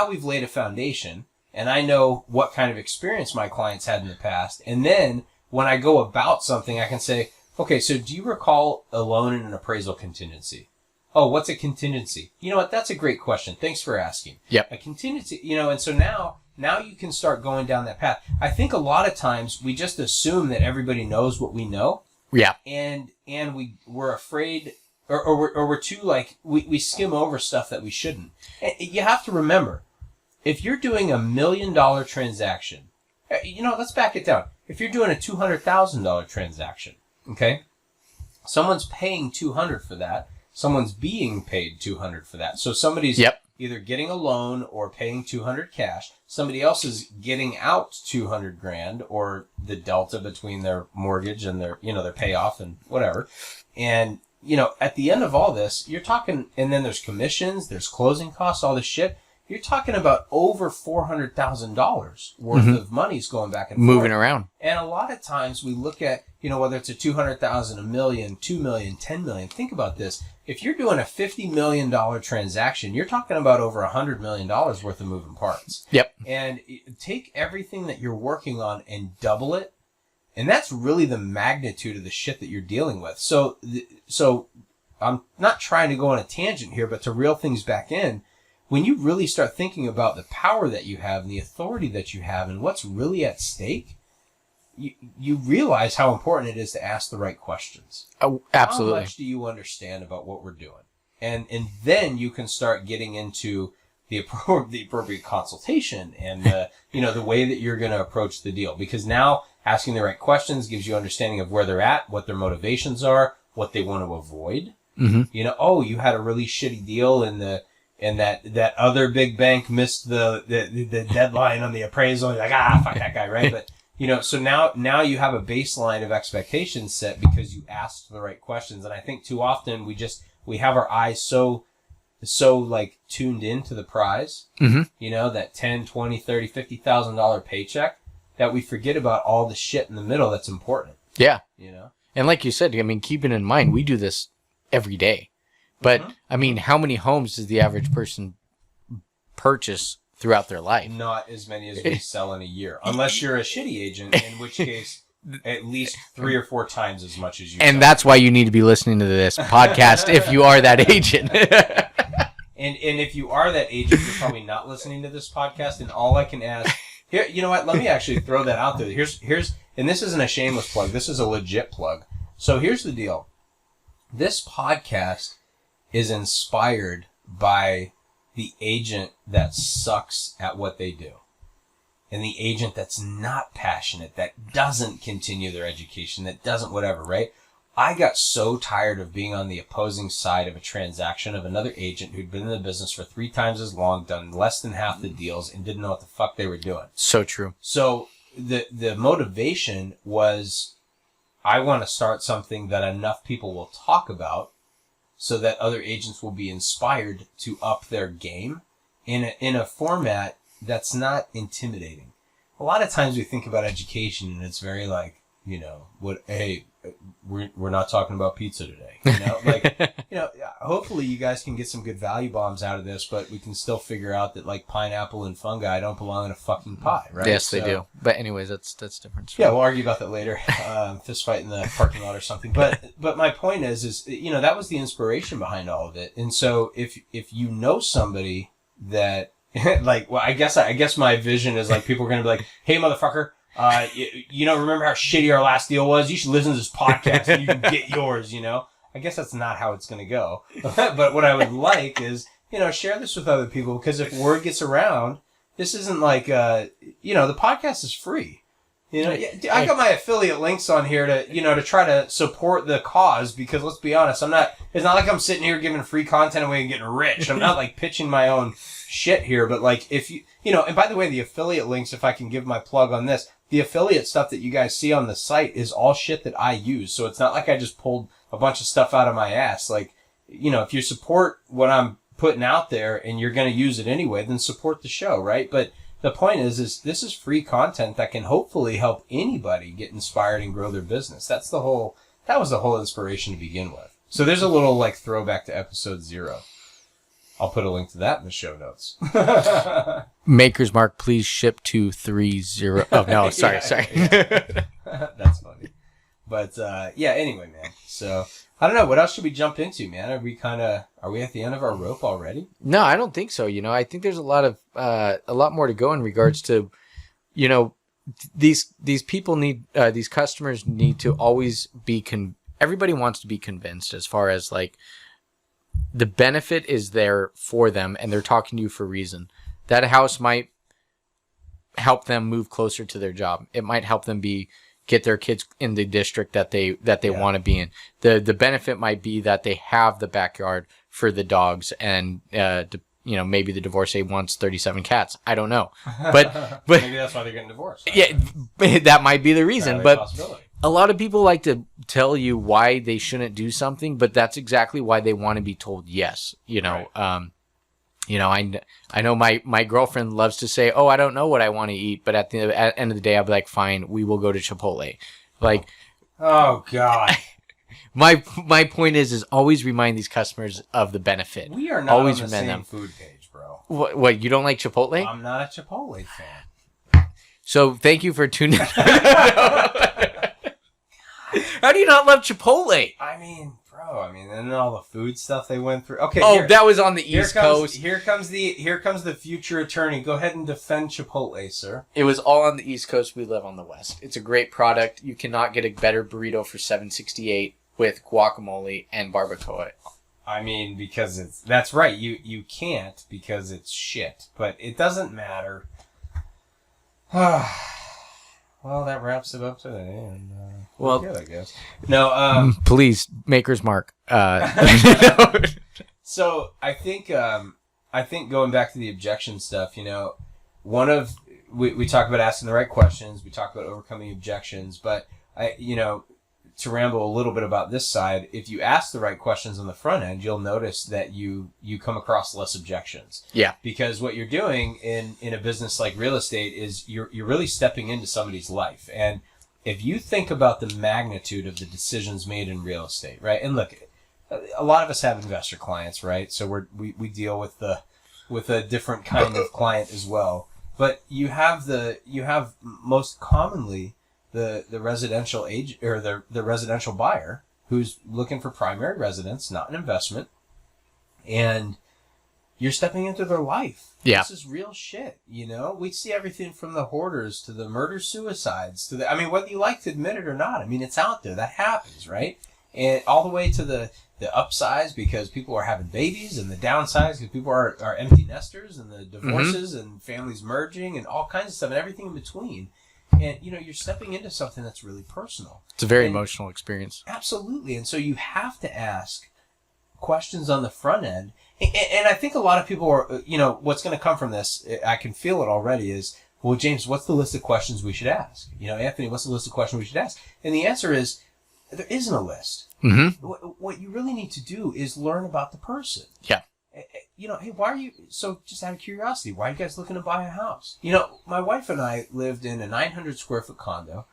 we've laid a foundation, and I know what kind of experience my clients had in the past. And then when I go about something, I can say, okay, so do you recall a loan and an appraisal contingency? Oh, what's a contingency? You know what? That's a great question. Thanks for asking. Yep. A contingency, and so now you can start going down that path. I think a lot of times we just assume that everybody knows what we know. Yeah. And we're afraid, or we're too we skim over stuff that we shouldn't. And you have to remember, if you're doing $1 million transaction, let's back it down. If you're doing a $200,000 transaction, okay, someone's paying $200 for that. Someone's being paid $200 for that. So somebody's either getting a loan or paying $200 cash. Somebody else is getting out $200,000 or the delta between their mortgage and their payoff and whatever. And, at the end of all this, you're talking, and then there's commissions, there's closing costs, all this shit. You're talking about over $400,000 worth of money's going back and moving forth. around. And a lot of times we look at, whether it's a $200,000, $1 million, $2 million, $10 million. Think about this. If you're doing a $50 million transaction, you're talking about over $100 million worth of moving parts. Yep. And take everything that you're working on and double it. And that's really the magnitude of the shit that you're dealing with. So I'm not trying to go on a tangent here, but to reel things back in, when you really start thinking about the power that you have and the authority that you have and what's really at stake, you realize how important it is to ask the right questions. Oh, absolutely. How much do you understand about what we're doing? And then you can start getting into the appropriate consultation and the way that you're going to approach the deal. Because now asking the right questions gives you understanding of where they're at, what their motivations are, what they want to avoid. Mm-hmm. You had a really shitty deal and that other big bank missed the deadline on the appraisal. You're like, fuck that guy, right? But so now you have a baseline of expectations set because you asked the right questions. And I think too often we have our eyes so like tuned into the prize, that $10, $20, $30, $50,000 paycheck that we forget about all the shit in the middle that's important. Yeah. And like you said, keeping in mind, we do this every day. But, how many homes does the average person purchase throughout their life? Not as many as we sell in a year. Unless you're a shitty agent, in which case, at least 3 or 4 times as much as you And sell. that's why you need to be listening to this podcast if you are that agent. And if you are that agent, you're probably not listening to this podcast. And all I can ask... Here, you know what? Let me actually throw that out there. Here's, and this isn't a shameless plug. This is a legit plug. So here's the deal. This podcast is inspired by the agent that sucks at what they do. And the agent that's not passionate, that doesn't continue their education, that doesn't whatever, right? I got so tired of being on the opposing side of a transaction of another agent who'd been in the business for 3 times as long, done less than half the deals, and didn't know what the fuck they were doing. So true. So the motivation was, I want to start something that enough people will talk about so that other agents will be inspired to up their game in a format that's not intimidating. A lot of times we think about education and it's very like, we're not talking about pizza today. Hopefully you guys can get some good value bombs out of this, but we can still figure out that like pineapple and fungi don't belong in a fucking pie, right? Yes, they do. But anyways, that's different. Yeah, we'll argue about that later. Fist fight in the parking lot or something. But my point is that was the inspiration behind all of it. And so if you know somebody that I guess my vision is like people are going to be like, hey, motherfucker, remember how shitty our last deal was? You should listen to this podcast and you can get yours, I guess that's not how it's going to go. But what I would like is, share this with other people because if word gets around, this isn't like, the podcast is free. I got my affiliate links on here to try to support the cause because let's be honest, it's not like I'm sitting here giving free content away and getting rich. I'm not like pitching my own shit here, but like if and by the way, the affiliate links, if I can give my plug on this, the affiliate stuff that you guys see on the site is all shit that I use. So it's not like I just pulled a bunch of stuff out of my ass. Like, if you support what I'm putting out there and you're going to use it anyway, then support the show, right? But the point is this is free content that can hopefully help anybody get inspired and grow their business. That was the whole inspiration to begin with. So there's a little like throwback to episode 0. I'll put a link to that in the show notes. Maker's Mark, please ship to 30. Oh no, sorry. Yeah. That's funny. But anyway, man. So I don't know. What else should we jump into, man? Are we at the end of our rope already? No, I don't think so. I think there's a lot more to go in regards to, these people need, these customers need to always be everybody wants to be convinced as far as like the benefit is there for them and they're talking to you for a reason. That house might help them move closer to their job. It might help them get their kids in the district that they want to be in. The benefit might be that they have the backyard for the dogs and maybe the divorcee wants 37 cats. I don't know. But maybe that's why they're getting divorced. Yeah, that might be the reason. But a lot of people like to tell you why they shouldn't do something, but that's exactly why they want to be told yes. Right. I know my girlfriend loves to say, "Oh, I don't know what I want to eat," but at the end of the day, I'll be like, "Fine, we will go to Chipotle." Like, oh God. My point is always remind these customers of the benefit. We are not always on the same food page, bro. What? You don't like Chipotle? I'm not a Chipotle fan. So thank you for tuning in. How do you not love Chipotle? I mean, bro. And all the food stuff they went through. Okay. Oh, that was on the East Coast. Here comes the future attorney. Go ahead and defend Chipotle, sir. It was all on the East Coast. We live on the West. It's a great product. You cannot get a better burrito for $7.68 with guacamole and barbacoa. Because that's right. You can't because it's shit. But it doesn't matter. Well, that wraps it up today, and good, I guess. No, please, Maker's Mark. So I think going back to the objection stuff, we talk about asking the right questions, we talk about overcoming objections, but to ramble a little bit about this side, if you ask the right questions on the front end, you'll notice that you come across less objections. Yeah. Because what you're doing in a business like real estate is you're really stepping into somebody's life. And if you think about the magnitude of the decisions made in real estate, right? And look, a lot of us have investor clients, right? So we deal with a different kind of client as well. But you have most commonly the residential the residential buyer who's looking for primary residence, not an investment, and you're stepping into their life. Yeah. This is real shit, We see everything from the hoarders to the murder-suicides to whether you like to admit it or not, it's out there. That happens, right? And all the way to the upsize because people are having babies and the downsize because people are empty nesters and the divorces and families merging and all kinds of stuff and everything in between. And, you're stepping into something that's really personal. It's a very emotional experience. Absolutely. And so you have to ask questions on the front end. And I think a lot of people are, what's going to come from this, I can feel it already, is, well, James, what's the list of questions we should ask? Anthony, what's the list of questions we should ask? And the answer is, there isn't a list. Mm-hmm. What you really need to do is learn about the person. Yeah. Hey, why are you, so just out of curiosity, why are you guys looking to buy a house? My wife and I lived in a 900 square foot condo,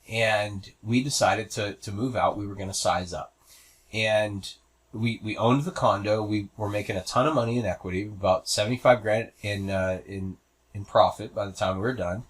and we decided to move out. We were going to size up. And we owned the condo. We were making a ton of money in equity, about 75 grand in profit by the time we were done.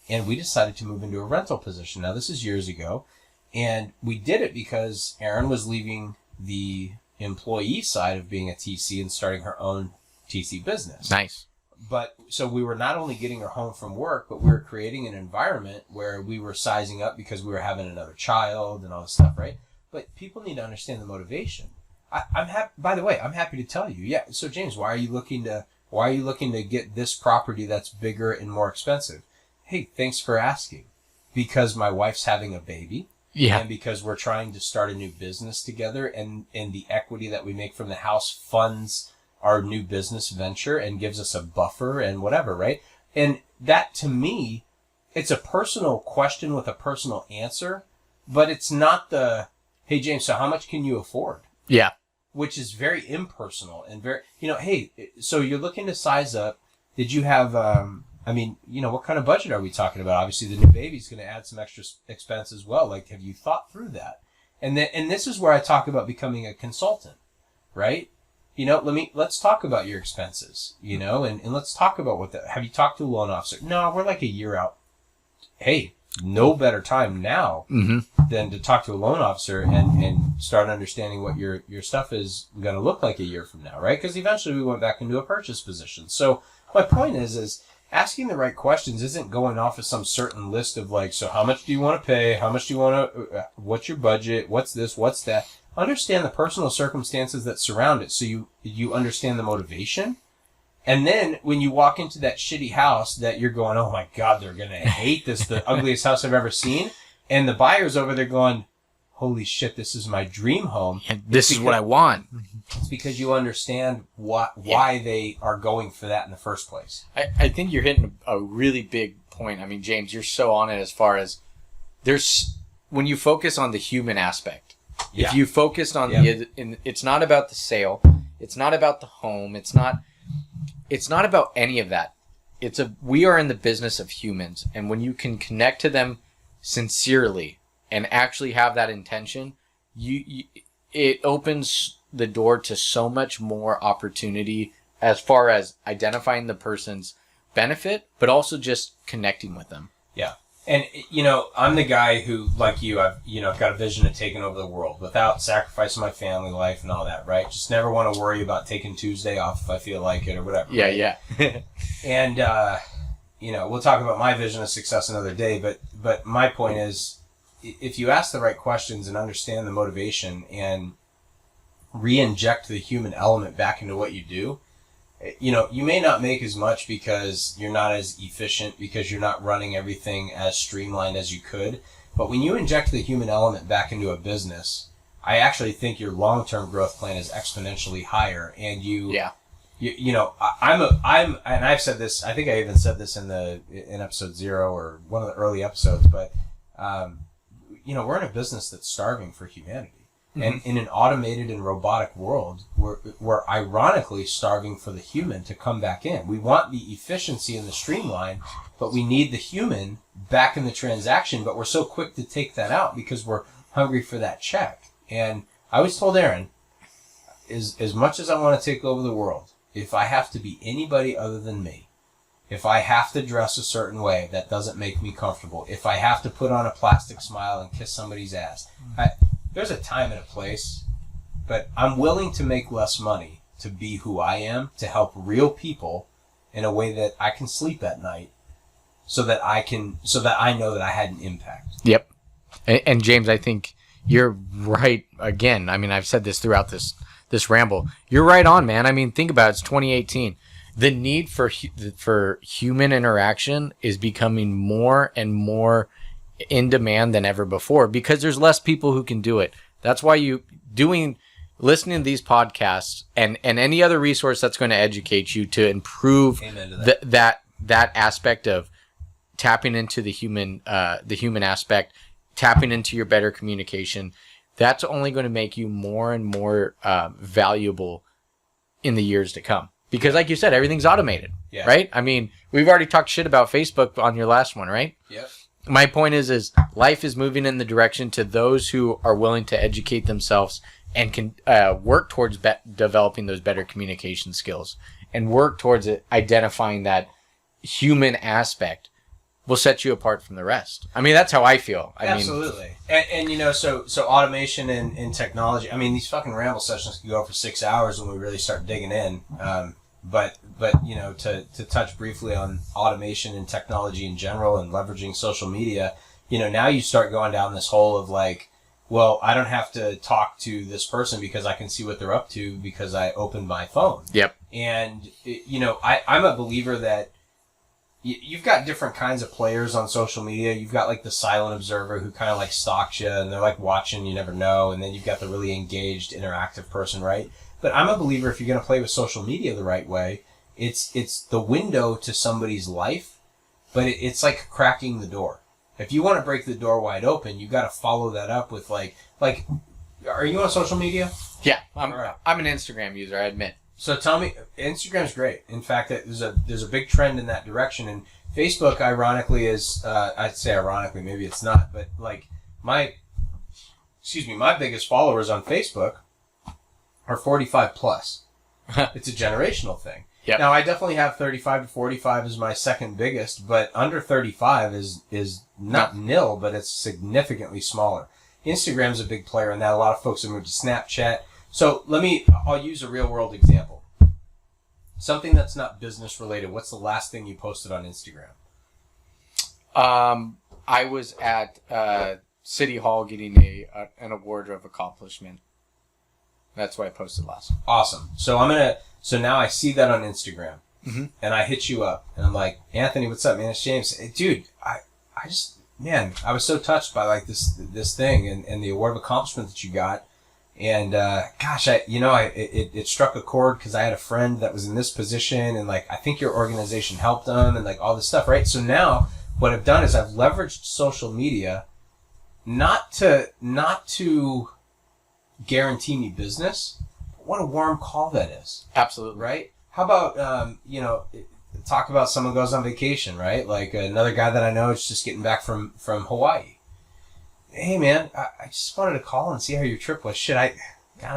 And we decided to move into a rental position. Now, this is years ago. And we did it because Erin was leaving the employee side of being a TC and starting her own TC business. Nice. But so we were not only getting her home from work, but we were creating an environment where we were sizing up because we were having another child and all this stuff, right? But people need to understand the motivation. I'm happy. By the way, I'm happy to tell you. Yeah. So James, why are you looking to get this property that's bigger and more expensive? Hey, thanks for asking. Because my wife's having a baby. Yeah. And because we're trying to start a new business together, and the equity that we make from the house funds our new business venture and gives us a buffer and whatever, right? And that, to me, it's a personal question with a personal answer, but it's not the, hey, James, so how much can you afford? Yeah. Which is very impersonal and very, hey, so you're looking to size up. Did you have, what kind of budget are we talking about? Obviously, the new baby's going to add some extra expense as well. Like, have you thought through that? And this is where I talk about becoming a consultant, right? Let's talk about your expenses, and let's talk about have you talked to a loan officer? No, we're like a year out. Hey, no better time now than to talk to a loan officer and start understanding what your stuff is going to look like a year from now, right? Because eventually we went back into a purchase position. So my point is asking the right questions isn't going off of some certain list of like, so how much do you want to pay? How much do you want to, what's your budget? What's this? What's that? Understand the personal circumstances that surround it so you understand the motivation. And then when you walk into that shitty house that you're going, oh my God, they're going to hate this, the ugliest house I've ever seen. And the buyer's over there going, holy shit, this is my dream home. And this is what I want. It's because you understand why they are going for that in the first place. I think you're hitting a really big point. I mean, James, you're so on it as far as when you focus on the human aspect. Yeah. If you focused on it's not about the sale. It's not about the home. It's not about any of that. We are in the business of humans. And when you can connect to them sincerely and actually have that intention, it opens the door to so much more opportunity as far as identifying the person's benefit, but also just connecting with them. Yeah. And, I'm the guy who, like you, I've got a vision of taking over the world without sacrificing my family life and all that, right? Just never want to worry about taking Tuesday off if I feel like it or whatever. Yeah, right? yeah. And, we'll talk about my vision of success another day, but my point is, if you ask the right questions and understand the motivation and re-inject the human element back into what you do, you may not make as much because you're not as efficient, because you're not running everything as streamlined as you could. But when you inject the human element back into a business, I actually think your long-term growth plan is exponentially higher. And and I've said this, I think I even said this in episode 0 or one of the early episodes, but, we're in a business that's starving for humanity. And in an automated and robotic world, we're ironically starving for the human to come back in. We want the efficiency and the streamline, but we need the human back in the transaction. But we're so quick to take that out because we're hungry for that check. And I always told Aaron, as much as I want to take over the world, if I have to be anybody other than me, if I have to dress a certain way that doesn't make me comfortable, if I have to put on a plastic smile and kiss somebody's ass, there's a time and a place, but I'm willing to make less money to be who I am, to help real people in a way that I can sleep at night so that I know that I had an impact. Yep. And James, I think you're right again. I mean, I've said this throughout this ramble. You're right on, man. I mean, think about it. It's 2018. The need for human interaction is becoming more and more in demand than ever before because there's less people who can do it. That's why listening to these podcasts and any other resource that's going to educate you to improve that aspect of tapping into the human aspect, tapping into your better communication. That's only going to make you more and more valuable in the years to come. Because like you said, everything's automated, right? I mean, we've already talked shit about Facebook on your last one, right? Yep. My point is life is moving in the direction to those who are willing to educate themselves and can work towards developing those better communication skills and work towards identifying that human aspect will set you apart from the rest. I mean, that's how I feel. Absolutely. So automation and technology, I mean, these fucking ramble sessions can go for 6 hours when we really start digging in. But to touch briefly on automation and technology in general and leveraging social media, now you start going down this hole of like, well, I don't have to talk to this person because I can see what they're up to because I opened my phone. Yep. And, I'm a believer that you've got different kinds of players on social media. You've got like the silent observer who kind of like stalks you and they're like watching, you never know. And then you've got the really engaged, interactive person, right? But I'm a believer if you're going to play with social media the right way, it's the window to somebody's life, but it's like cracking the door. If you want to break the door wide open, you got to follow that up with like, are you on social media? Yeah, I'm an Instagram user, I admit. So tell me, Instagram's great. In fact, there's a big trend in that direction, and Facebook, ironically, is I'd say ironically, maybe it's not, but like my biggest followers on Facebook are 45 plus. It's a generational thing. Yep. Now, I definitely have 35 to 45 as my second biggest, but under 35 is not nil, but it's significantly smaller. Instagram's a big player in that. A lot of folks have moved to Snapchat. So I'll use a real world example. Something that's not business related. What's the last thing you posted on Instagram? I was at City Hall getting an award of accomplishment. That's what I posted last. Awesome. So now I see that on Instagram, and I hit you up, and I'm like, Anthony, what's up, man? It's James. Hey, dude, I was so touched by like this thing and the award of accomplishment that you got, and gosh, it struck a chord because I had a friend that was in this position, and like I think your organization helped them, and like all this stuff, right? So now what I've done is I've leveraged social media, not to guarantee me business. What a warm call that is. Absolutely. Right? How about, talk about someone goes on vacation, right? Like another guy that I know is just getting back from Hawaii. Hey man, I just wanted to call and see how your trip was. Shit, I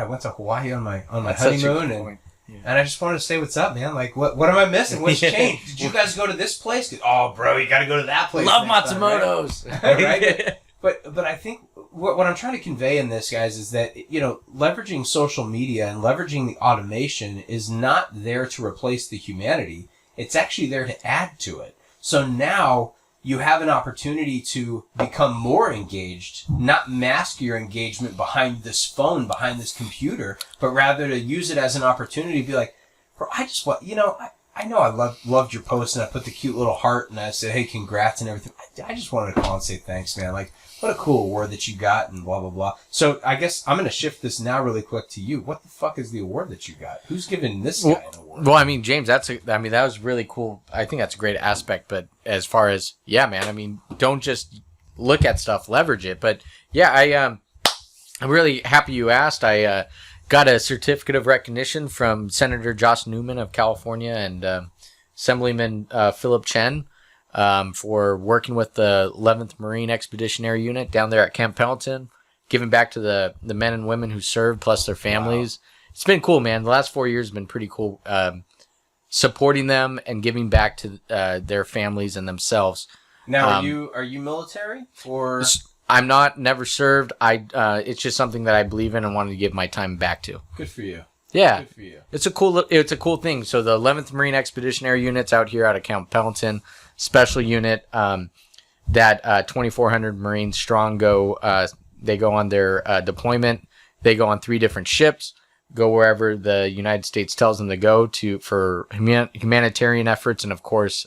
went to Hawaii on my That's honeymoon and I just wanted to say what's up, man. Like what am I missing? What's changed? Did you guys go to this place? Oh bro, you gotta go to that place. Love next time, Matsumoto's. right? Right? But I think what I'm trying to convey in this, guys, is that, leveraging social media and leveraging the automation is not there to replace the humanity. It's actually there to add to it. So now you have an opportunity to become more engaged, not mask your engagement behind this phone, behind this computer, but rather to use it as an opportunity to be like, bro, I just want, I know I loved your post and I put the cute little heart and I said, hey, congrats and everything. I just wanted to call and say thanks, man. Like, what a cool award that you got and blah, blah, blah. So I guess I'm going to shift this now really quick to you. What the fuck is the award that you got? Who's giving this guy an award? Well, I mean, James, that was really cool. I think that's a great aspect. But as far as, yeah, man, I mean, don't just look at stuff, leverage it. But yeah, I'm really happy you asked. I got a certificate of recognition from Senator Josh Newman of California and Assemblyman Philip Chen for working with the 11th Marine Expeditionary Unit down there at Camp Pendleton, giving back to the men and women who served, plus their families. Wow. It's been cool, man. The last 4 years have been pretty cool, supporting them and giving back to their families and themselves. Now, are you military or? I'm not. Never served. It's just something that I believe in and wanted to give my time back to. Good for you. Yeah, good for you. It's a cool thing. So the 11th Marine Expeditionary Unit's out here out of Camp Pendleton, special unit. That 2,400 Marines strong go. They go on their deployment. They go on 3 different ships. Go wherever the United States tells them to go for humanitarian efforts and of course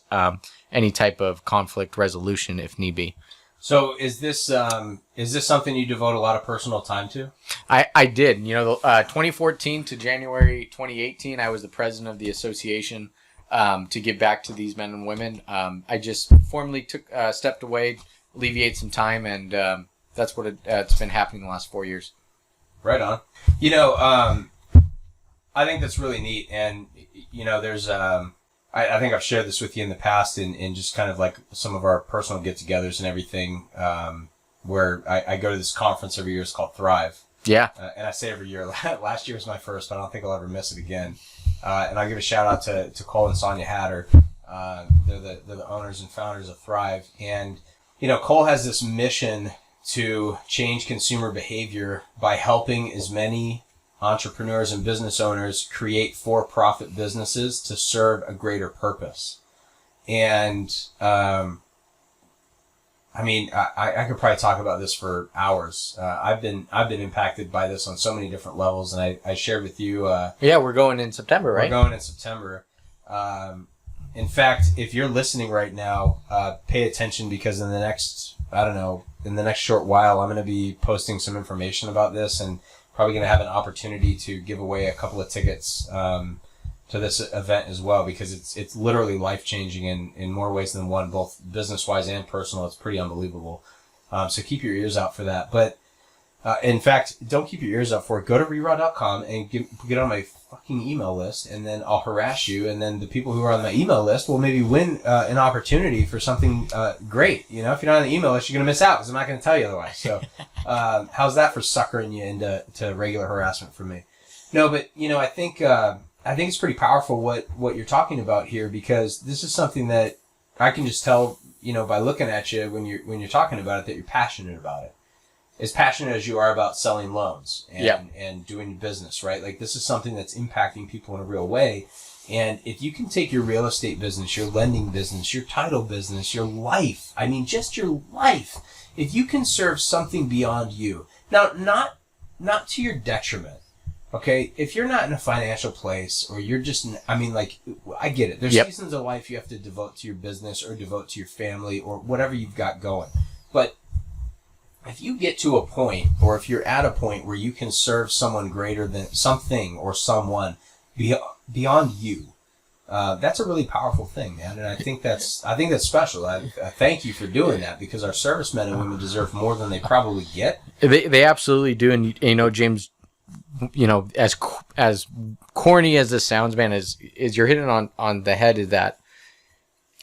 any type of conflict resolution if need be. So is this something you devote a lot of personal time to? I did. 2014 to January 2018, I was the president of the association to give back to these men and women. I just formally stepped away, alleviate some time, and that's what it's been happening the last 4 years. Right on. I think that's really neat, and there's I think I've shared this with you in the past in just kind of like some of our personal get-togethers and everything, where I go to this conference every year. It's called Thrive. Yeah. And I say every year, last year was my first, but I don't think I'll ever miss it again. And I'll give a shout out to Cole and Sonia Hatter. They're the owners and founders of Thrive. And, Cole has this mission to change consumer behavior by helping as many entrepreneurs and business owners create for-profit businesses to serve a greater purpose. And, I could probably talk about this for hours. I've been impacted by this on so many different levels, and I shared with you. Yeah, we're going in September, right? We're going in September. In fact, if you're listening right now, pay attention because in the next short while, I'm going to be posting some information about this and probably going to have an opportunity to give away a couple of tickets to this event as well, because it's literally life-changing in more ways than one, both business-wise and personal. It's pretty unbelievable. So keep your ears out for that. But in fact, don't keep your ears out for it. Go to RERAW.com and get on my fucking email list, and then I'll harass you, and then the people who are on my email list will maybe win an opportunity for something great. If you're not on the email list, you're going to miss out because I'm not going to tell you otherwise. So how's that for suckering you into regular harassment from me? No, but I I think it's pretty powerful what you're talking about here, because this is something that I can just tell, by looking at you when you're talking about it, that you're passionate about it. As passionate as you are about selling loans and doing business, right? Like, this is something that's impacting people in a real way. And if you can take your real estate business, your lending business, your title business, your life, just your life, if you can serve something beyond you, now, not to your detriment, okay? If you're not in a financial place, or you're just, I get it. There's seasons of life you have to devote to your business or devote to your family or whatever you've got going. But if you get to a point, or if you're at a point where you can serve someone greater than something or someone beyond you, that's a really powerful thing, man. And I think that's special. I thank you for doing that, because our servicemen and women deserve more than they probably get. They absolutely do. And James, as corny as this sounds, man, is you're hitting on the head, is that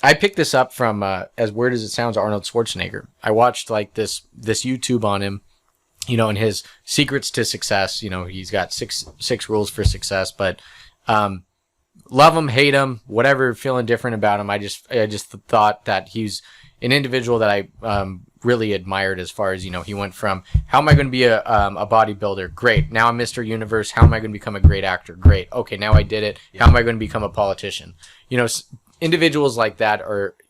I picked this up from, as weird as it sounds, Arnold Schwarzenegger. I watched like this YouTube on him, and his secrets to success. He's got six rules for success, but love him, hate him, whatever, feeling different about him. I just thought that he's an individual that I really admired, as far as, he went from, how am I going to be a bodybuilder? Great. Now I'm Mr. Universe. How am I going to become a great actor? Great. Okay, now I did it. How am I going to become a politician? Individuals like that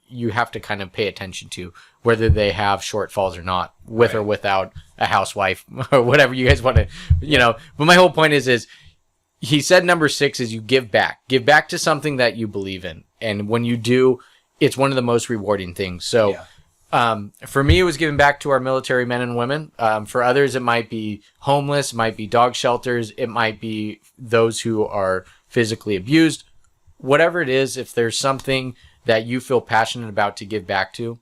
you have to kind of pay attention to, whether they have shortfalls or not, with or without a housewife or whatever you guys want to, But my whole point is he said number 6 is you give back. Give back to something that you believe in. And when you do, it's one of the most rewarding things. So for me, it was giving back to our military men and women. For others, it might be homeless, it might be dog shelters, it might be those who are physically abused. Whatever it is, if there's something that you feel passionate about to give back to.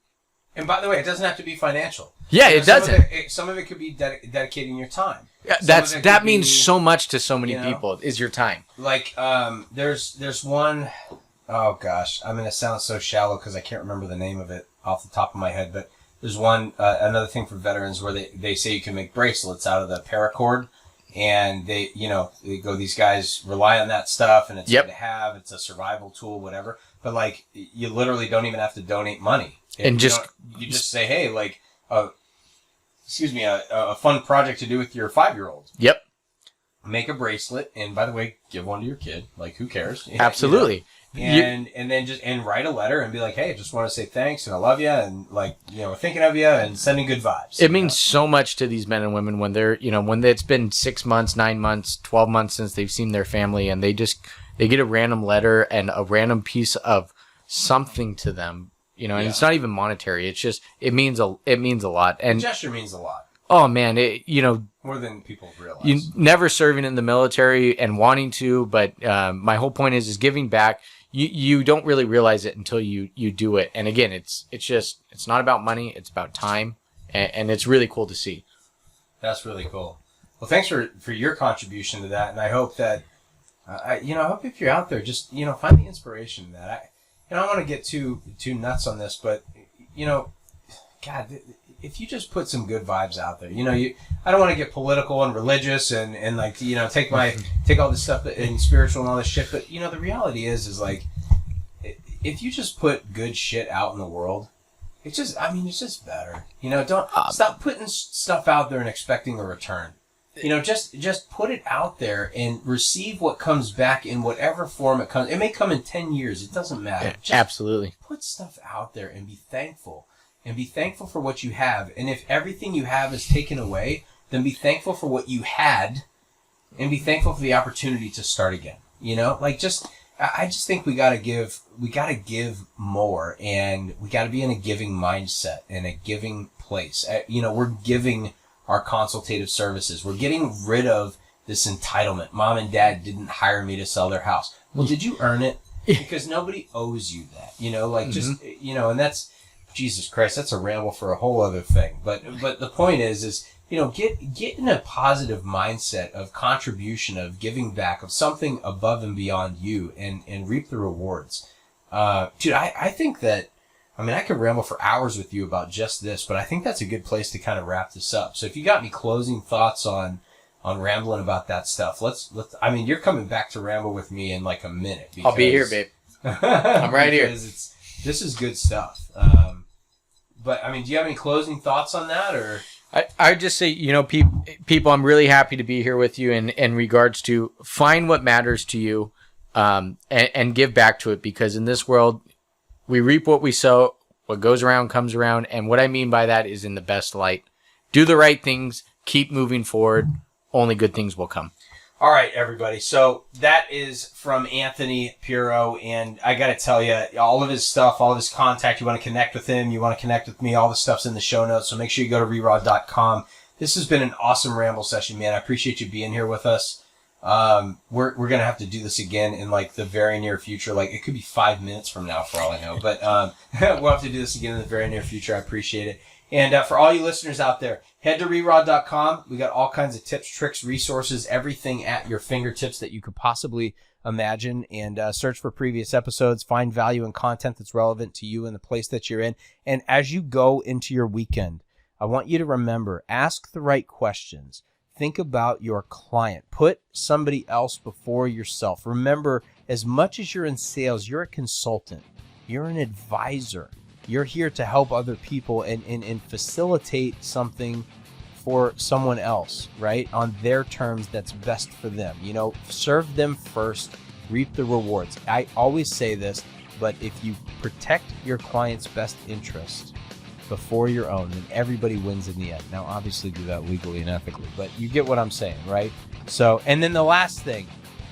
And by the way, it doesn't have to be financial. Yeah, it doesn't. Some of it could be dedicating your time. Yeah, that means so much to so many people, is your time. Like, there's one, oh gosh, I'm going to sound so shallow because I can't remember the name of it off the top of my head, but there's one, another thing for veterans where they say you can make bracelets out of the paracord. And they go, these guys rely on that stuff, and it's good to have. It's a survival tool, whatever. But like, you literally don't even have to donate money. You just say, hey, like, a fun project to do with your 5-year-old. Yep. Make a bracelet, and by the way, give one to your kid. Like, who cares? Absolutely. And then write a letter and be like, hey, I just want to say thanks, and I love you, and like, thinking of you, and sending good vibes. It means so much to these men and women when they're, when it's been 6 months, 9 months, 12 months since they've seen their family, and they get a random letter and a random piece of something to them, and it's not even monetary. It's just, it means a lot. And the gesture means a lot. Oh man, more than people realize. You never serving in the military and wanting to, but my whole point is giving back. You don't really realize it until you do it. And again, it's not about money. It's about time. And it's really cool to see. That's really cool. Well, thanks for your contribution to that. And I hope that, I hope if you're out there, just, find the inspiration in that. I don't want to get too nuts on this, but, God, if you just put some good vibes out there, I don't want to get political and religious and like, take all this stuff and spiritual and all this shit. But, the reality is like, if you just put good shit out in the world, it's just better. Don't stop putting stuff out there and expecting a return. Just put it out there and receive what comes back in whatever form it comes. It may come in 10 years. It doesn't matter. Just absolutely. Put stuff out there and be thankful. And be thankful for what you have. And if everything you have is taken away, then be thankful for what you had, and be thankful for the opportunity to start again. I just think we gotta give more, and we gotta be in a giving mindset and a giving place. We're giving our consultative services. We're getting rid of this entitlement. Mom and dad didn't hire me to sell their house. Well, did you earn it? Because nobody owes you that. And that's, Jesus Christ, that's a ramble for a whole other thing. But the point is get in a positive mindset of contribution, of giving back, of something above and beyond you, and reap the rewards. Dude, I think that, I could ramble for hours with you about just this, but I think that's a good place to kind of wrap this up. So if you got any closing thoughts on rambling about that stuff. Let's. I mean, you're coming back to ramble with me in like a minute. I'll be here, babe. I'm right here. This is good stuff. But I mean, do you have any closing thoughts on that, or? I just say, people, I'm really happy to be here with you in regards to find what matters to you, and give back to it, because in this world, we reap what we sow. What goes around comes around. And what I mean by that is in the best light. Do the right things. Keep moving forward. Only good things will come. All right, everybody. So that is from Anthony Piro, and I got to tell you, all of his stuff, all of his contact, you want to connect with him, you want to connect with me, all the stuff's in the show notes, so make sure you go to RERAW.com. This has been an awesome ramble session, man. I appreciate you being here with us. We're going to have to do this again in like the very near future. Like it could be 5 minutes from now for all I know, but we'll have to do this again in the very near future. I appreciate it. And for all you listeners out there, head to RERAW.com. We got all kinds of tips, tricks, resources, everything at your fingertips that you could possibly imagine. And search for previous episodes, find value and content that's relevant to you and the place that you're in. And as you go into your weekend, I want you to remember, ask the right questions. Think about your client. Put somebody else before yourself. Remember, as much as you're in sales, you're a consultant. You're an advisor. You're here to help other people and facilitate something for someone else, right? On their terms that's best for them. Serve them first, reap the rewards. I always say this, but if you protect your client's best interest before your own, then everybody wins in the end. Now, obviously do that legally and ethically, but you get what I'm saying, right? So, and then the last thing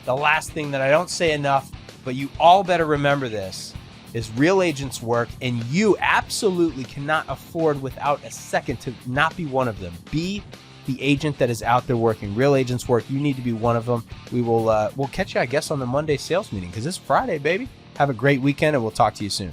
that I don't say enough, but you all better remember this, is real agents work, and you absolutely cannot afford without a second to not be one of them. Be the agent that is out there working. Real agents work. You need to be one of them. We'll catch you, I guess, on the Monday sales meeting, because it's Friday, baby. Have a great weekend, and we'll talk to you soon.